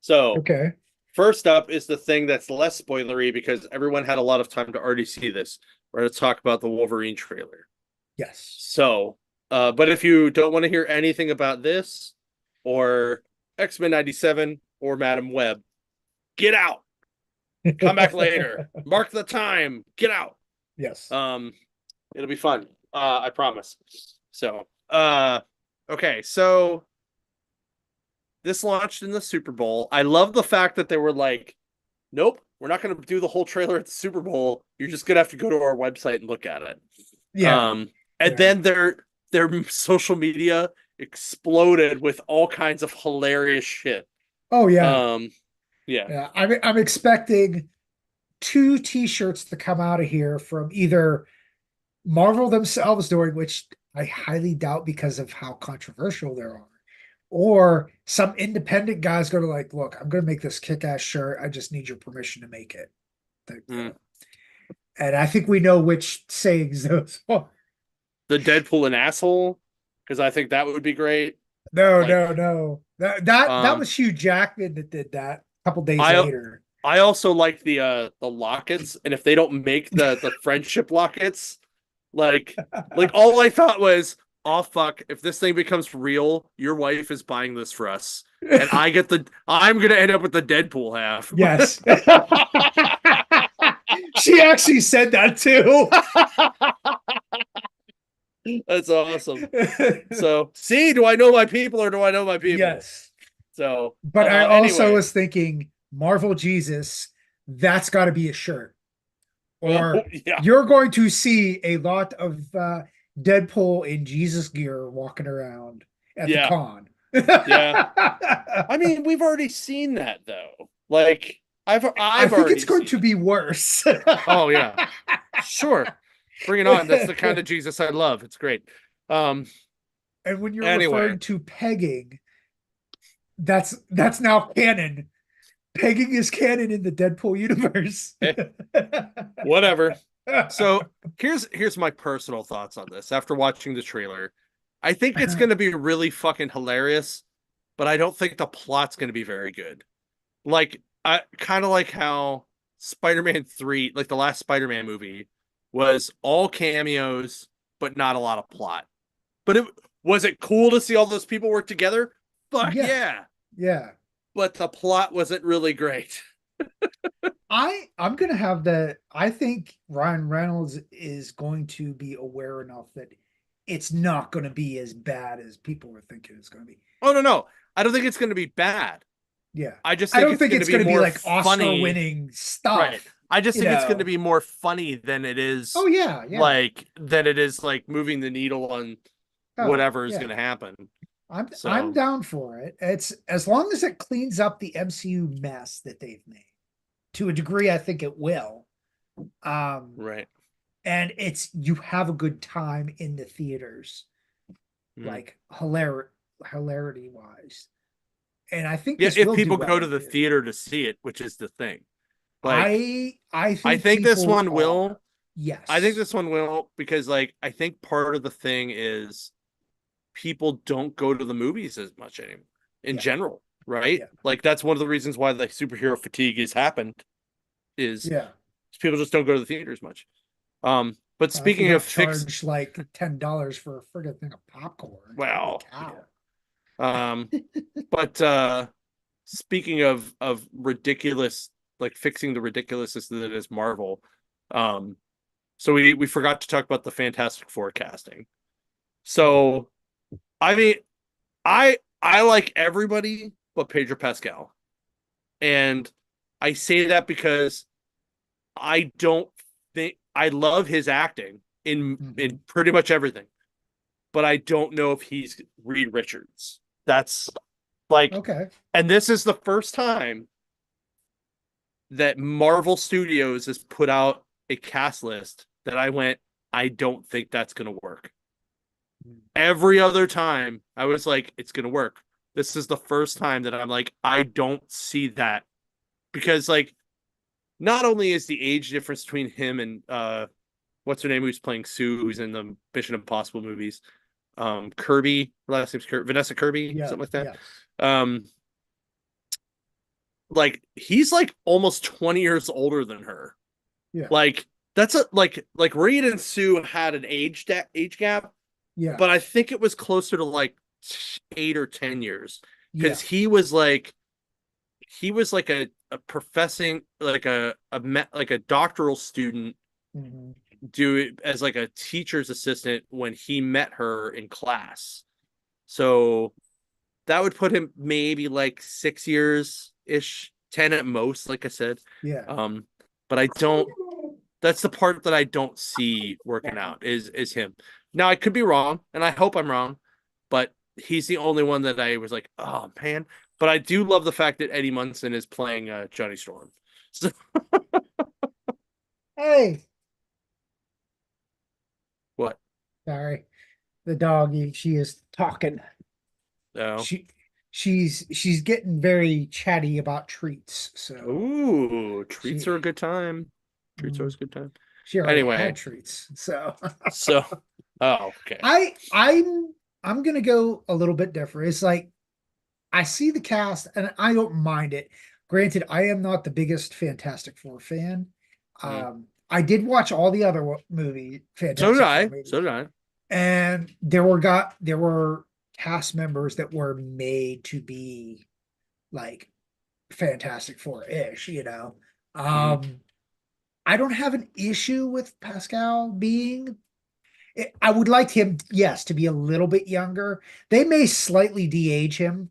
So, Okay. first up is the thing that's less spoilery because everyone had a lot of time to already see this. We're going to talk about the Wolverine trailer. Yes. So, but if you don't want to hear anything about this or X-Men 97 or Madam Web, get out. Come back later. Mark the time. Get out. Yes. Um, it'll be fun. I promise. So, okay. So this launched in the Super Bowl. I love the fact that they were like, nope, we're not going to do the whole trailer at the Super Bowl. You're just going to have to go to our website and look at it. Yeah. Um, and Yeah. then their social media exploded with all kinds of hilarious shit. Oh yeah. Um, yeah, Yeah. I'm expecting two t-shirts to come out of here from either Marvel themselves doing, which I highly doubt because of how controversial there are, or some independent guys going to like, look, I'm going to make this kick-ass shirt. I just need your permission to make it. mm. And I think we know which sayings those are. The Deadpool and asshole because I think that would be great. No, Like, no, no. That um, was Hugh Jackman that did that a couple days I later. I also like the lockets, and if they don't make the friendship lockets, like all I thought was, oh fuck, if this thing becomes real, your wife is buying this for us, and I'm gonna end up with the Deadpool half. Yes. She actually said that too. That's awesome. So, see, do I know my people or do I know my people? Yes. So, But I also anyway, was thinking Marvel Jesus, that's got to be a shirt. oh Or yeah, you're going to see a lot of Deadpool in Jesus gear walking around at the yeah, con. yeah. I mean, we've already seen that though. Like, I I've think it's already going seen to it. be worse. Oh yeah, sure. Bring it on. That's the kind of Jesus I love. It's great. Um. And when you're Anyway, referring to pegging, that's now canon. Pegging is canon in the Deadpool universe. eh, whatever. So here's my personal thoughts on this. After watching the trailer, I think it's going to be really fucking hilarious, but I don't think the plot's going to be very good. Like, I kind of like how Spider-Man 3, like the last Spider-Man movie, was all cameos, but not a lot of plot. But was it cool to see all those people work together? Fuck Yeah, yeah. yeah. But the plot wasn't really great. I'm gonna have the. I think Ryan Reynolds is going to be aware enough that it's not going to be as bad as people were thinking it's going to be. Oh no, no. I don't think it's going to be bad. Yeah. I just I think don't it's think going to it's be going to be more like Oscar funny. winning Right. stuff, I just you think it's going to know. be more funny than it Oh is yeah, yeah. like moving the needle on Oh, whatever is going yeah. to happen. I'm So, down for it. It's as long as it cleans up the MCU mess that they've made. To a degree, I think it will. Um, right. and it's you have a good time in the theaters, Mm. like hilarity wise. And I think Yeah, this if will do people go well to in the theaters. theater to see it, which is the thing. Like, I I think think this people one are. will. I think Yes. this one will because like I think part of the thing is people don't go to the movies as much anymore in Yeah. general, right? Yeah. Like that's one of the reasons why the superhero fatigue has happened is Yeah. people just don't go to the theaters much. But If you speaking of don't fix, charge like $10 for a friggin' thing of popcorn, holy well, yeah. cow. Um, but speaking of ridiculous, like fixing the ridiculousness that is Marvel, um, so we forgot to talk about the Fantastic Four casting. Mhm. So I mean, I like everybody but Pedro Pascal. And I say that because I don't think I love his acting in Mhm. pretty much everything, but I don't know if he's Reed Richards. That's like, Okay. and this is the first time that Marvel Studios has put out a cast list that I went, I don't think that's going to work. Every other time, I was like, it's going to work. This is the first time that I'm like, I don't see that because like not only is the age difference between him and what's her name who's playing Sue who's in the Mission Impossible movies, Kirby, her last name's Kirby, Vanessa Kirby, Yeah. something like that. Yes. Um, like he's like almost 20 years older than her. Yeah. Like that's a like Reed and Sue had an age gap, Yeah. but I think it was closer to like 8 or 10 years because Yeah. he was like a professing like like a doctoral student Mhm. do it as like a teacher's assistant when he met her in class. So that would put him maybe like 6 years ish, 10 at most, like I said. Yeah. Um, but I don't that's the part that I don't see working out is him. Now I could be wrong, and I hope I'm wrong, but he's the only one that I was like, oh man. But I do love the fact that Eddie Munson is playing Johnny Storm. So Hey, what? sorry. The doggy, she is talking. No. She she's getting very chatty about treats. So Ooh, treats are a she good time. Treats are mm, always a good time. she already had Anyway, treats. So so oh, okay. I'm gonna go a little bit different. It's like I see the cast and I don't mind it. Granted, I am not the biggest Fantastic Four fan. Mm. I did watch all the other So did Fantastic Four I. So movies, did I. and there were cast members that were made to be like Fantastic Four-ish, you know. Mm. I don't have an issue with Pascal being. I would like him, yes, to be a little bit younger. They may slightly de-age him.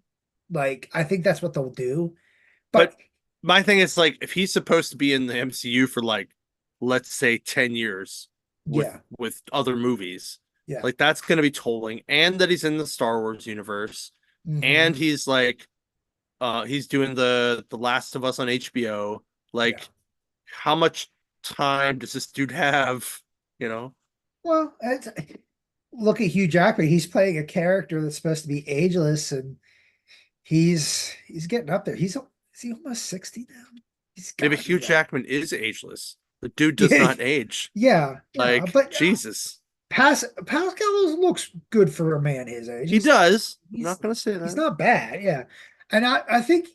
Like, I think that's what they'll do. But But my thing is like if he's supposed to be in the MCU for like let's say 10 years yeah, with other movies, yeah. like that's going to be tolling and that he's in the Star Wars universe and Hmm. he's like he's doing the Last of Us on HBO. Yeah. Like how much time does this dude have, you know? Well, look at Hugh Jackman. He's playing a character that's supposed to be ageless, and he's getting up there. Is he almost 60 now? He's Maybe got to Hugh be that. Jackman is ageless. The dude does Yeah, not age. yeah, yeah. Like But Jesus. Pascal looks good for a man his age. He does. I'm He's not gonna say he's that. not bad. Yeah, and I think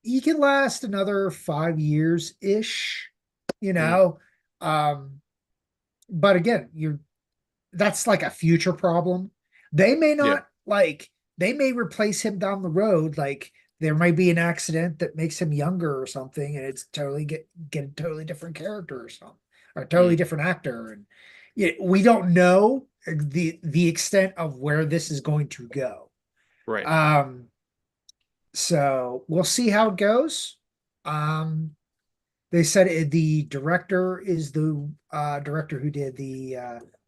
he can last another 5 years ish. You Mm, know, um, but again, you're that's like a future problem. They may yeah, not like they may replace him down the road. Like there might be an accident that makes him younger or something, and it's totally get a totally different character or something, or a totally mm, different actor. And yeah, we don't know the extent of where this is going to go. right. Um, So we'll see how it goes. Um, they said the director is the director who did the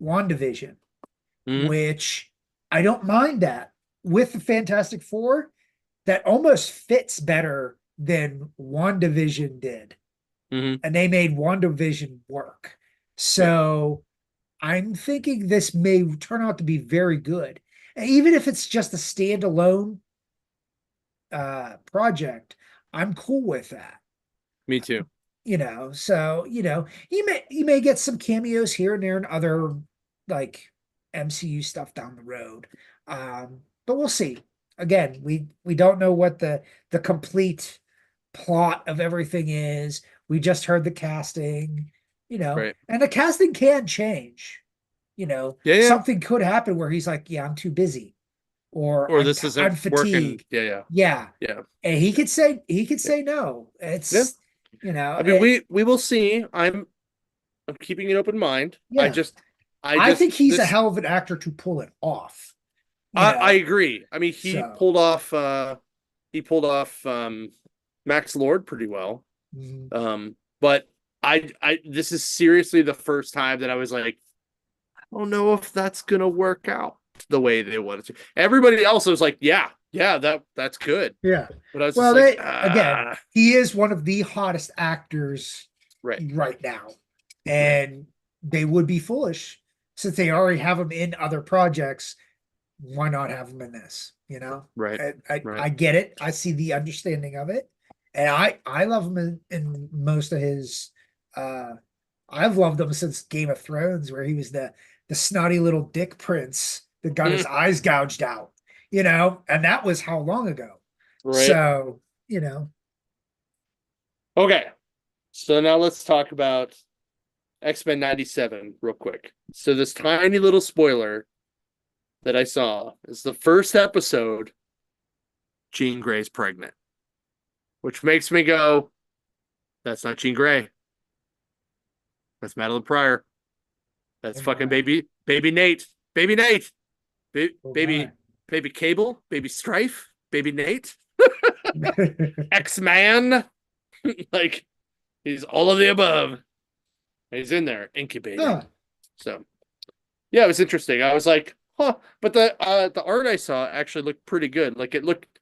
WandaVision, Hmm. which I don't mind that. With the Fantastic Four, that almost fits better than WandaVision did. Hmm. And they made WandaVision work. Yeah. So I'm thinking this may turn out to be very good. And even if it's just a standalone project, I'm cool with that. Me too. So you may get some cameos here and there and other like MCU stuff down the road. But we'll see. Again, we don't know what the complete plot of everything is. We just heard the casting, Right. and the casting can change. Yeah, yeah. Something could happen where he's like, "Yeah, I'm too busy," or Or this I'm isn't working. fatigued. Yeah, yeah, Yeah, yeah, and he could yeah. say no. Yeah. It's I mean, it, we will see. I'm keeping an open mind. yeah. I I just think he's a this hell of an actor to pull it off. I agree. I mean, So he pulled off Max Lord pretty well. mm, But I this is seriously the first time that I was like, I don't know if that's gonna work out the way they wanted to. Everybody else was like, yeah, yeah, that's good. yeah. But I was just Well, like, they again, he is one of the hottest actors right, right now, right, and they would be foolish since they already have him in other projects. Why not have him in this? right, I right. get it. I see the understanding of it, and I love him in most of his. uh I've loved him since Game of Thrones, where he was the snotty little dick prince that got his Mm, eyes gouged out. And that was how long ago. right. So, you know, Okay. So now let's talk about X-Men 97 real quick. So this tiny little spoiler that I saw is the first episode, Jean Grey's pregnant, which makes me go, that's not Jean Grey. That's Madeline Pryor. That's oh fucking my, baby Nate. Baby Nate. oh my. Baby Cable, baby Strife, baby Nate, X-Man. Like he's all of the above. He's in there Huh. incubating. So yeah, it was interesting. I was like, huh. But the art I saw actually looked pretty good. Like it looked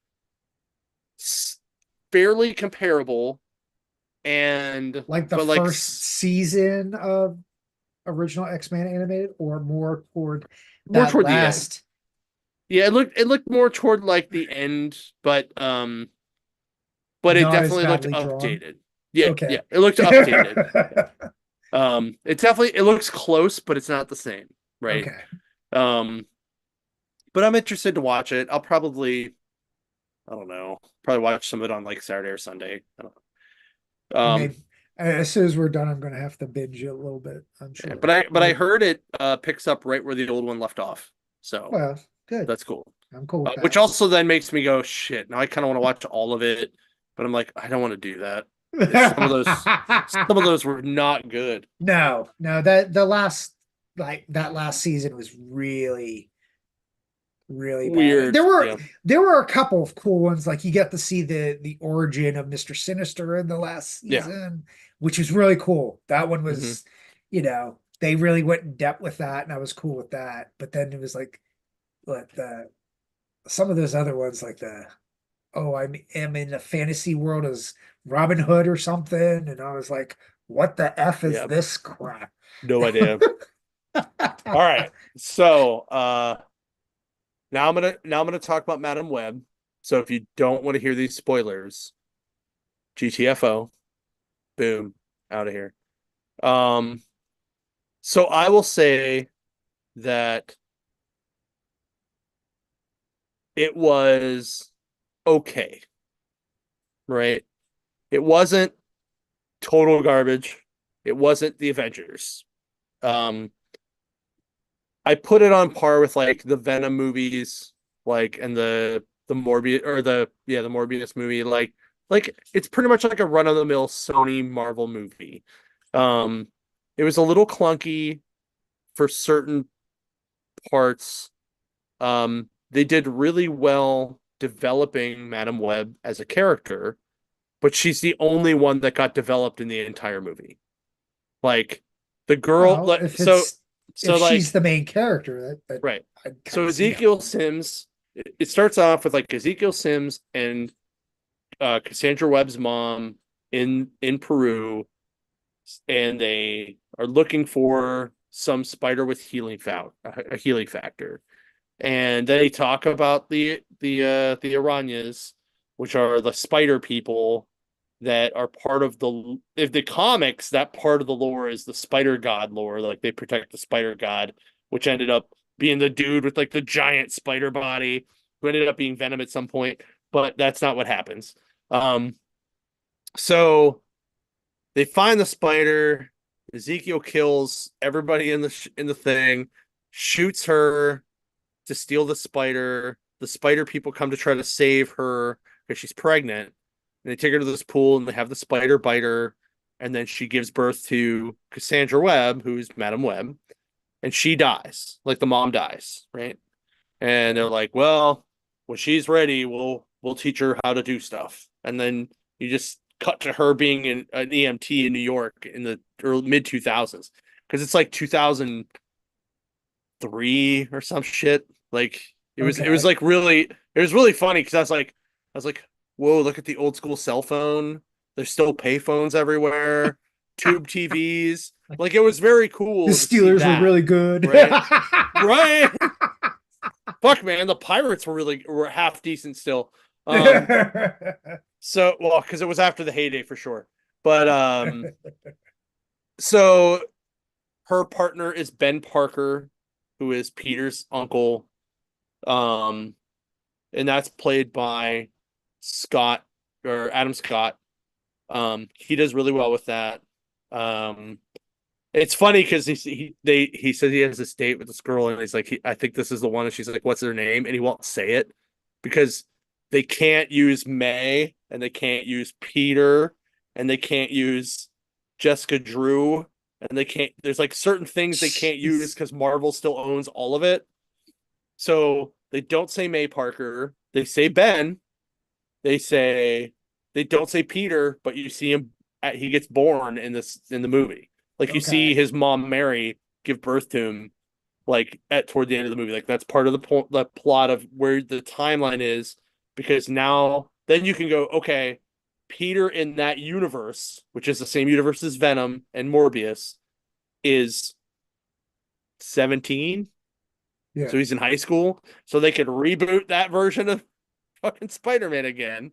fairly comparable and Like the but like first season of original X-Men animated, or more toward more that toward the end. last, Yeah, it looked more toward like the end, but it not as definitely looked badly drawn. updated. Yeah, Okay. yeah, it looked updated. It looks close, but it's not the same, right? Okay. Um, but I'm interested to watch it. I don't know, probably watch some of it on like Saturday or Sunday. I don't know. I may, as soon as we're done, I'm going to have to binge it a little bit, I'm Yeah, sure. but I heard it picks up right where the old one left off, so Well, good. that's cool. I'm cool with Which that. also then makes me go, shit. Now I kind of want to watch all of it, but I'm like, I don't want to do that. Some of those were not good. No, no, that last season was really, really bad. Weird. There were Yeah. there were a couple of cool ones, like you get to see the origin of Mr. Sinister in the last Yeah. season, which was really cool. That one Hmm. was, they really went in depth with that, and I was cool with that. But then it was like, what the some of those other ones, like am in a fantasy world as Robin Hood or something, and I was like, what the F is Yeah. this crap? No idea. All right. So now I'm gonna talk about Madam Web. So if you don't want to hear these spoilers, GTFO, boom, out of here. Um, so I will say that it was okay, right? It wasn't total garbage. It wasn't the Avengers. Um, I put it on par with like the Venom movies, like and the Morbius or the Morbius movie. Like it's pretty much like a run of the mill Sony Marvel movie. Um, it was a little clunky for certain parts. They did really well developing Madam Web as a character, but she's the only one that got developed in the entire movie. Like the girl, Well, like so if she's like the main character, that right. I kind So of see that. Ezekiel Sims, it starts off with like Ezekiel Sims and Cassandra Webb's mom in Peru, and they are looking for some spider with a healing factor. And then they talk about the Aranyas, which are the spider people that are part of the comics, that part of the lore is the spider god lore. Like they protect the spider god, which ended up being the dude with like the giant spider body who ended up being Venom at some point, but that's not what happens. Um, so they find the spider. Ezekiel kills everybody in the thing, shoots her to steal the spider. The spider people come to try to save her because she's pregnant. And they take her to this pool and they have the spider bite her. And then she gives birth to Cassandra Webb, who's Madam Web, and she dies. Like the mom dies, right? And they're like, well, when she's ready, we'll teach her how to do stuff. And then you just cut to her being an EMT in New York in the early mid 2000s because it's like 2003 or some shit. Like it was Okay. like really it was really funny because I was like, whoa, look at the old school cell phone. There's still payphones everywhere, tube TVs. Like it was very The cool to see Steelers were that, really good. right? Right. Fuck man, the Pirates were half decent still. Um so well, because it was after the heyday for sure. But so her partner is Ben Parker, who is Peter's uncle. Um and that's played by Scott or Adam Scott. He does really well with that. Um it's funny because he says he has this date with this girl and he's like I think this is the one and she's like what's her name and he won't say it because they can't use May and they can't use Peter and they can't use Jessica Drew and they can't there's like certain things they can't use Jeez. because Marvel still owns all of it. So they don't say May Parker, they say Ben, they say they don't say Peter, but you see him he gets born in the movie. Like you see Okay. his mom Mary give birth to him like at toward the end of the movie. Like that's part of the plot of where the timeline is because now then you can go, okay, Peter in that universe, which is the same universe as Venom and Morbius, is 17. Yeah. So he's in high school. So they could reboot that version of fucking Spider-Man again.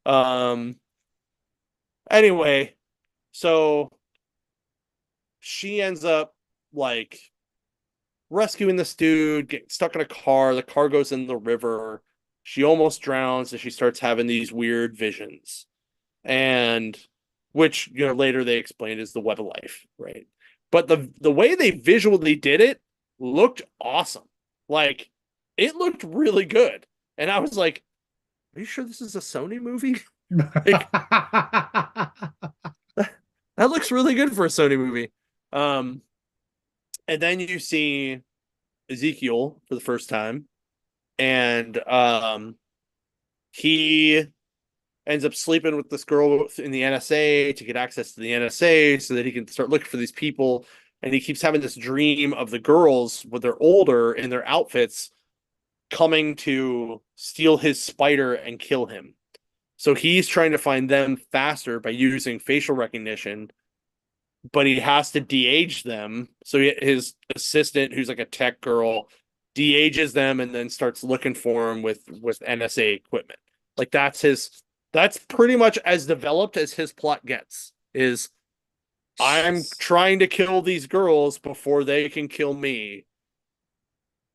Um anyway, so she ends up like rescuing this dude, getting stuck in a car. The car goes in the river. She almost drowns and she starts having these weird visions. And which, later they explained is the web of life, right? But the way they visually did it looked awesome. Like it looked really good. And I was like, are you sure this is a Sony movie? Like that looks really good for a Sony movie. Um, and then you see Ezekiel for the first time, and he ends up sleeping with this girl in the NSA to get access to the NSA so that he can start looking for these people. And he keeps having this dream of the girls when they're older in their outfits coming to steal his spider and kill him. So he's trying to find them faster by using facial recognition, but he has to de-age them. So his assistant, who's like a tech girl, de-ages them and then starts looking for him with NSA equipment. Like that's pretty much as developed as his plot gets. Is I'm Jeez. trying to kill these girls before they can kill me.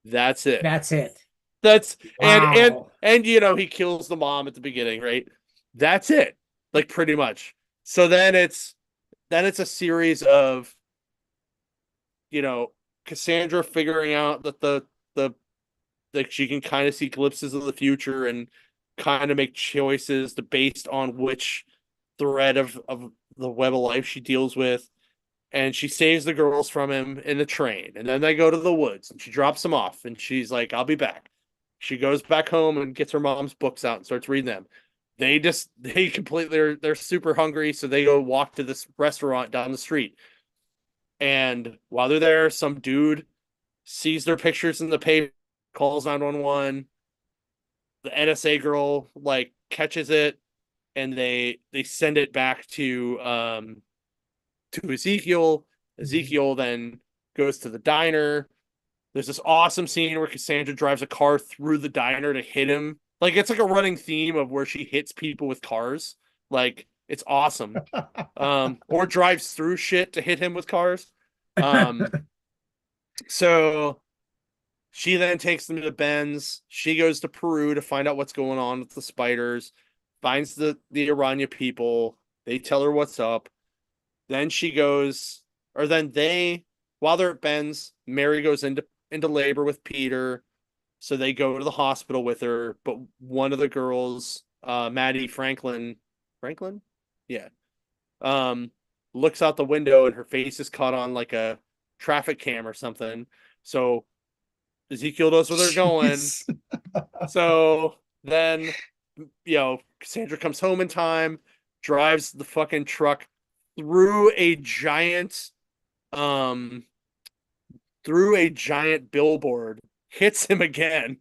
That's it. That's it. That's Wow. and he kills the mom at the beginning, right? That's it. Like pretty much. So then it's a series of you know Cassandra figuring out that the like she can kind of see glimpses of the future and kind of make choices based on which thread of the web of life she deals with. And she saves the girls from him in the train, and then they go to the woods and she drops them off and she's like, I'll be back. She goes back home and gets her mom's books out and starts reading them. They completely they're super hungry, so they go walk to this restaurant down the street. And while they're there, some dude sees their pictures in the paper, calls 911. The NSA girl like catches it, and they send it back to Ezekiel. Mhm. Ezekiel then goes to the diner. There's this awesome scene where Cassandra drives a car through the diner to hit him. Like it's like a running theme of where she hits people with cars. Like it's awesome. Or drives through shit to hit him with cars. Um, so she then takes them to Ben's. She goes to Peru to find out what's going on with the spiders, finds the Aranya people. They tell her what's up. Then she goes, or then they, while they're at Ben's, Mary goes into labor with Peter. So they go to the hospital with her. But one of the girls, Maddie Franklin, yeah, um, looks out the window and her face is caught on like a traffic cam or something. So Ezekiel knows where they're going. Jeez. So then, Cassandra comes home in time, drives the fucking truck through a giant, um, through a giant billboard, hits him again,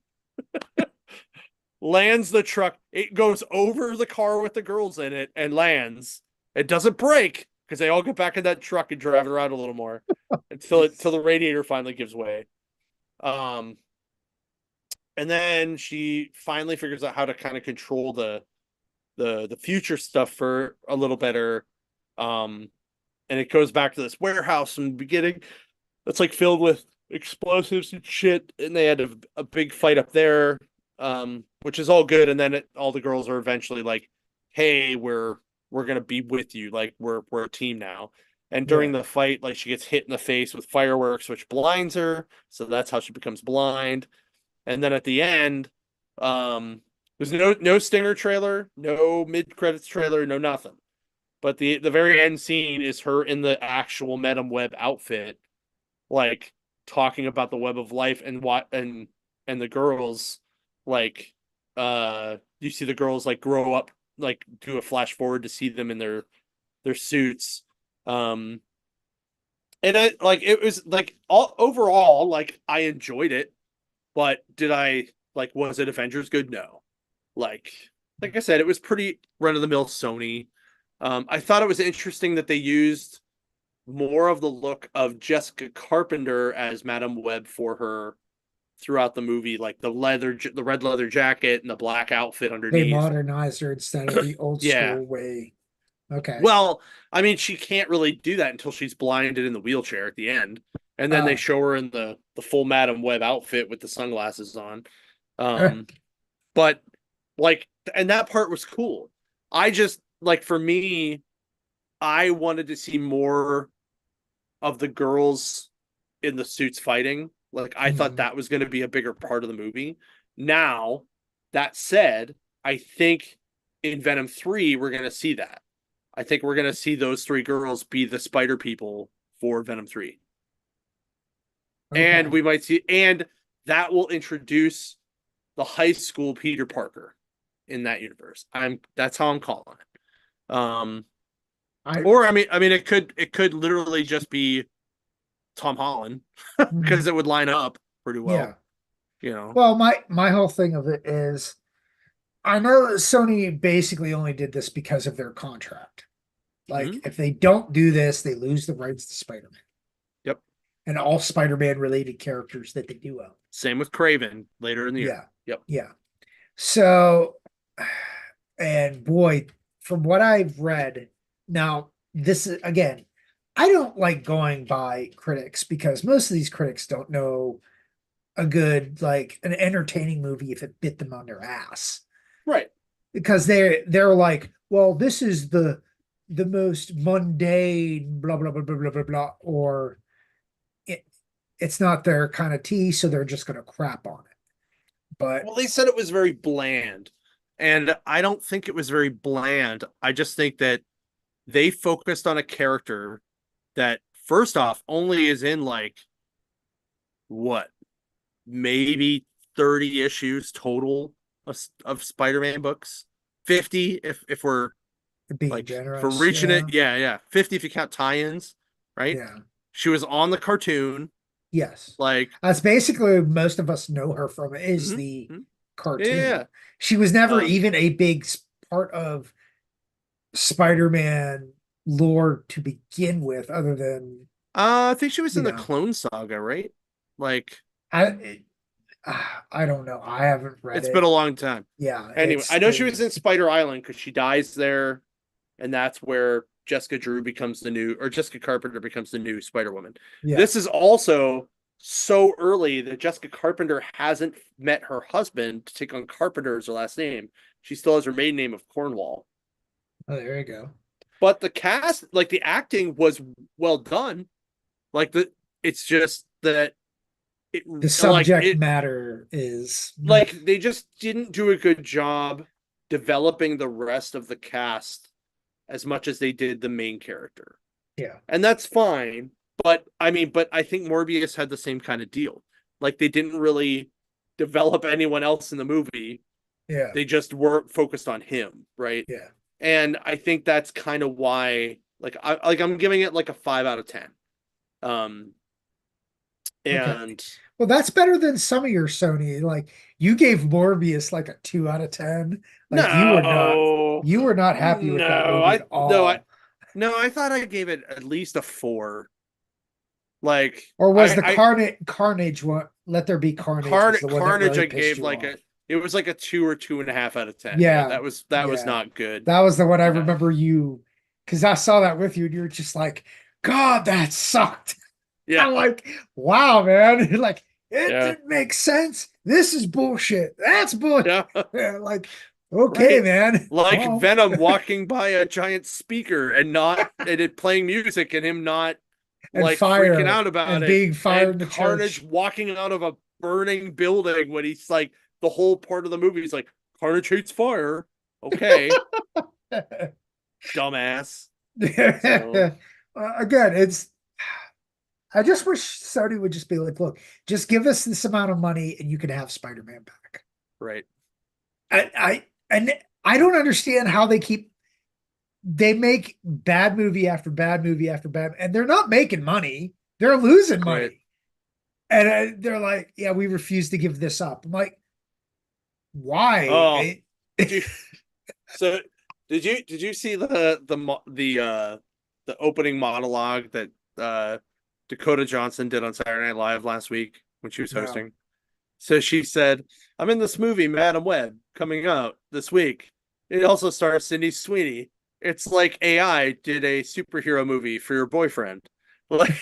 lands the truck. It goes over the car with the girls in it and lands. It doesn't break because they all get back in that truck and drive it around a little more until the radiator finally gives way. Um, and then she finally figures out how to kind of control the future stuff for a little better. Um, and it goes back to this warehouse in the beginning that's like filled with explosives and shit, and they had a big fight up there, which is all good. And then all the girls are eventually like, "Hey, we're gonna be with you. Like we're a team now." And during Yeah. the fight, like she gets hit in the face with fireworks, which blinds her. So that's how she becomes blind. And then at the end, um, there's no stinger trailer, no mid credits trailer, no nothing. But the very end scene is her in the actual Madam Web outfit, like talking about the web of life and what and the girls, like you see the girls like grow up, like do a flash forward to see them in their suits. Um and it was like all overall, like I enjoyed it, but did I like was it Avengers good? No. Like like I said, it was pretty run of the mill Sony. I thought it was interesting that they used more of the look of Jessica Carpenter as Madame Web for her throughout the movie, like the red leather jacket and the black outfit They underneath. modernized her instead of the old Yeah. school way. Okay. Well, I mean, she can't really do that until she's blinded in the wheelchair at the end, and then they Uh, show her in the full Madame Web outfit with the sunglasses on. Um, but like, and that part was cool. I just like for me, I wanted to see more of the girls in the suits fighting. Like I thought mhm. that was going to be a bigger part of the movie. Now, that said, I think in Venom 3 we're going to see that. I think we're going to see those three girls be the spider people for Venom 3. And Okay. we might see and that will introduce the high school Peter Parker in that universe. I'm that's how I'm calling it. I Or I mean it could literally just be Tom Holland because mhm. it would line up pretty Yeah. well, you know. Well, my whole thing of it is I know Sony basically only did this because of their contract. Like Mm-hmm. if they don't do this, they lose the rights to Spider-Man Yep. and all Spider-Man related characters that they do own. Same with Craven later in the year. Yeah. Yep. Yeah. So, and boy, from what I've read, now this is again, I don't like going by critics because most of these critics don't know a good, like an entertaining movie if it bit them on their ass. Right. Because they're like, well, this is the most mundane, blah blah blah blah blah blah blah, or it, it's not their kind of tea, so they're just gonna crap on it. But Well, they said it was very bland. And I don't think it was very bland. I just think that they focused on a character that, first off, only is in like what, maybe 30 issues total of Spider-Man books. 50 if we're Being like if we're generous. reaching it. Yeah. Yeah, yeah. 50 if you count tie-ins, right? Yeah. She was on the cartoon. Yes. Like, That's basically most of us know her from is mhm, the mhm. Yeah, yeah, cartoon. yeah. She was never Um, even a big part of Spider-Man lore to begin with, other than, I think she was you in the know, Clone Saga, right? Like, I I don't know. I haven't read it's been it. a long time. Yeah, Anyway, it's I know she was in things. Spider Island because she dies there, and that's where Jessica Drew becomes the new, or Jessica Carpenter becomes the new Spider Woman. Yeah. This is also so early that Jessica Carpenter hasn't met her husband to take on Carpenter as her last name. She still has her maiden name of Cornwall. Oh, there you go. But the cast, like the acting was well done. Like it's just that it The like subject it matter is, like they just didn't do a good job developing the rest of the cast as much as they did the main character. yeah, And that's fine, but I think Morbius had the same kind of deal. Like they didn't really develop anyone else in the movie. yeah, They just weren't focused on him, right? yeah. And I think that's kind of why I'm giving it like a 5 out of 10. Um Okay. and Well, that's better than some of your Sony. Like you gave Morbius like a 2 out of 10. Like no. you were not happy with that No, movie at I no, I all. no, I thought I gave it at least a 4. Like Or was the I Carnage one? Let There Be Carnage was the one that Carnage really I pissed gave you like off. it was like a 2 or 2.5 out of 10. Yeah, Yeah, that was yeah. not good. That was the one I Yeah. remember you, because I saw that with you and you were just like, God, that sucked. Yeah. I'm like, wow, man. Like, it Yeah. didn't make sense. This is bullshit. That's bullshit. Yeah. Like, okay, Right. man. Like Well, Venom walking by a giant speaker and it playing music and him not and like freaking fire out about and it. being fired in And the Carnage church. walking out of a burning building when he's like the whole part of the movie is like Carnage hates fire. Okay, dumbass. So Again, I just wish Sony would just be like, look, just give us this amount of money and you can have Spider-Man back. right. And I don't understand how they make bad movie after bad movie after bad, and they're not making money. They're losing Right. money. And they're like, yeah, we refuse to give this up. I'm like, Oh, why? did you so did you see the opening monologue that Dakota Johnson did on Saturday Night Live last week when she was No. hosting? So she said, I'm in this movie, Madam Web, coming out this week. It also stars Sydney Sweeney. It's like AI did a superhero movie for your boyfriend. Like,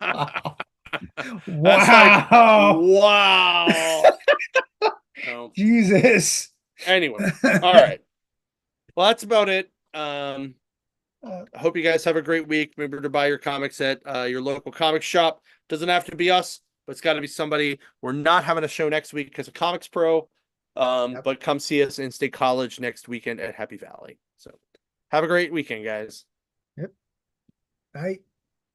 Wow. that's like, Wow. wow. Oh, Jesus. anyway, all right. Well, that's about it. Uh, I hope you guys have a great week. Remember to buy your comics at your local comic shop. Doesn't have to be us, but it's got to be somebody. We're not having a show next week because of Comics Pro. yep. But come see us in State College next weekend at Happy Valley. So have a great weekend, guys. Yep. Bye.